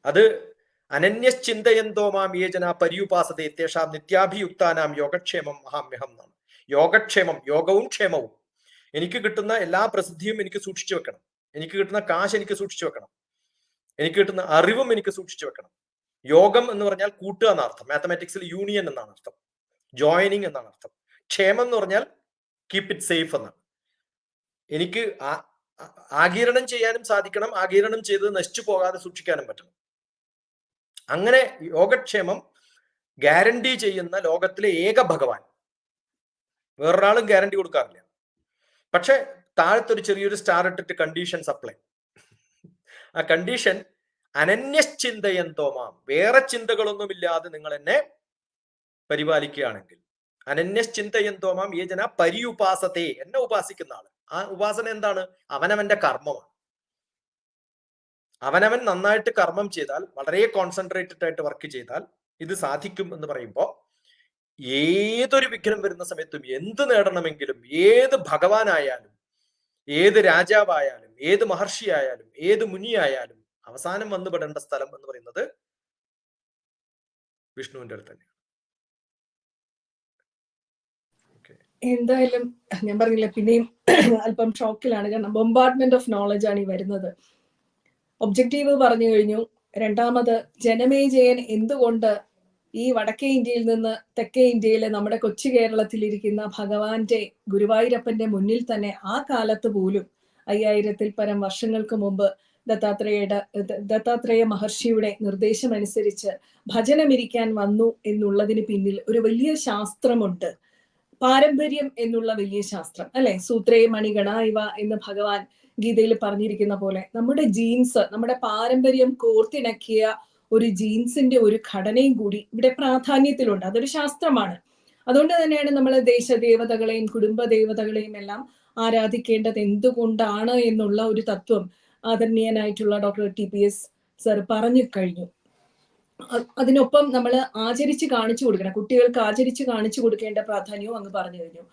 അത് അനന്യശ്ചിന്തയന്തോ മാം യേ ജനാ പര്യുപാസതേ തേഷാം നിത്യാഭിയുക്താനാം യോഗക്ഷേമം മഹാമ്യഹം എന്നാണ്. യോഗക്ഷേമം, യോഗവും ക്ഷേമവും. എനിക്ക് കിട്ടുന്ന എല്ലാ പ്രസിദ്ധിയും എനിക്ക് സൂക്ഷിച്ചു വെക്കണം. എനിക്ക് കിട്ടുന്ന കാശ് എനിക്ക് സൂക്ഷിച്ചു വെക്കണം. എനിക്ക് കിട്ടുന്ന അറിവും എനിക്ക് സൂക്ഷിച്ചു വെക്കണം. യോഗം എന്ന് പറഞ്ഞാൽ കൂട്ടുക എന്നർത്ഥം. മാത്തമാറ്റിക്സിൽ യൂണിയൻ എന്നാണ് അർത്ഥം, ജോയിനിങ് എന്നാണ് അർത്ഥം. ക്ഷേമം എന്ന് പറഞ്ഞാൽ കീപ് ഇറ്റ് സേഫ് എന്നാണ്. എനിക്ക് ആഗീരണം ചെയ്യാനും സാധിക്കണം, ആഗീരണം ചെയ്ത് നശിച്ചു പോകാതെ സൂക്ഷിക്കാനും പറ്റണം. അങ്ങനെ യോഗക്ഷേമം ഗ്യാരണ്ടി ചെയ്യുന്ന ലോകത്തിലെ ഏക ഭഗവാൻ. വേറൊരാളും ഗ്യാരണ്ടി കൊടുക്കാറില്ല. പക്ഷെ താഴത്തൊരു ചെറിയൊരു സ്റ്റാർ ഇട്ടിട്ട് കണ്ടീഷൻ സപ്ലൈ. ആ കണ്ടീഷൻ അനന്യശ്ചിന്തയന്തോ മാം, വേറെ ചിന്തകളൊന്നുമില്ലാതെ നിങ്ങൾ എന്നെ പരിപാലിക്കുകയാണെങ്കിൽ. അനന്യശ്ചിന്തയന്തോ മാം യേ ജനാ പര്യുപാസതേ, എന്നെ ഉപാസിക്കുന്ന ആള്. ആ ഉപാസന എന്താണ്? അവനവന്റെ കർമ്മമാണ്. അവനവൻ നന്നായിട്ട് കർമ്മം ചെയ്താൽ, വളരെ കോൺസെൻട്രേറ്റഡ് ആയിട്ട് വർക്ക് ചെയ്താൽ ഇത് സാധിക്കും എന്ന് പറയുമ്പോൾ ഏതൊരു വിഘ്നം വരുന്ന സമയത്തും എന്ത് നേടണമെങ്കിലും, ഏത് ഭഗവാനായാലും, ഏത് രാജാവായാലും, ഏത് മഹർഷിയായാലും, ഏത് മുനിയായാലും അവസാനം വന്നുപെടേണ്ട സ്ഥലം എന്ന് പറയുന്നത് വിഷ്ണുവിന്റെ അടുത്ത് തന്നെയാണ്. എന്തായാലും ഞാൻ പറഞ്ഞില്ല, പിന്നെയും അല്പം ഷോക്കിലാണ്. കാരണം ബോംബാർഡ്മെന്റ് ഓഫ് നോളജ് ആണ് ഈ വരുന്നത്. ഒബ്ജക്റ്റീവ് പറഞ്ഞു കഴിഞ്ഞു. രണ്ടാമത്, ജനമേജയൻ എന്തുകൊണ്ട് ഈ വടക്കേ ഇന്ത്യയിൽ നിന്ന് തെക്കേ ഇന്ത്യയിലെ നമ്മുടെ കൊച്ചു കേരളത്തിലിരിക്കുന്ന ഭഗവാന്റെ, ഗുരുവായൂരപ്പന്റെ മുന്നിൽ തന്നെ ആ കാലത്ത് പോലും 5000-ൽ പരം വർഷങ്ങൾക്ക് മുമ്പ് ദത്താത്രേയ മഹർഷിയുടെ നിർദ്ദേശമനുസരിച്ച് ഭജനമിരിക്കാൻ വന്നു എന്നുള്ളതിന് പിന്നിൽ ഒരു വലിയ ശാസ്ത്രമുണ്ട്. പാരമ്പര്യം എന്നുള്ള വലിയ ശാസ്ത്രം, അല്ലെ? സൂത്രേ മണിഗണ ഇവ എന്ന് ഭഗവാൻ ഗീതയിൽ പറഞ്ഞിരിക്കുന്ന പോലെ നമ്മുടെ ജീൻസ്, നമ്മുടെ പാരമ്പര്യം കോർത്തിണക്കിയ ഒരു ജീൻസിന്റെ ഒരു ഘടനയും കൂടി ഇവിടെ പ്രാധാന്യത്തിലുണ്ട്. അതൊരു ശാസ്ത്രമാണ്. അതുകൊണ്ട് തന്നെയാണ് നമ്മൾ ദേശദേവതകളെയും കുടുംബ ദേവതകളെയും എല്ലാം ആരാധിക്കേണ്ടത് എന്തുകൊണ്ടാണ് എന്നുള്ള ഒരു തത്വം ആദരണീയനായിട്ടുള്ള ഡോക്ടർ TPS സർ പറഞ്ഞു കഴിഞ്ഞു. അതിനൊപ്പം നമ്മൾ ആചരിച്ച് കാണിച്ചു കൊടുക്കണം, കുട്ടികൾക്ക് ആചരിച്ച് കാണിച്ചു കൊടുക്കേണ്ട പ്രാധാന്യവും അങ്ങ് പറഞ്ഞു കഴിഞ്ഞു.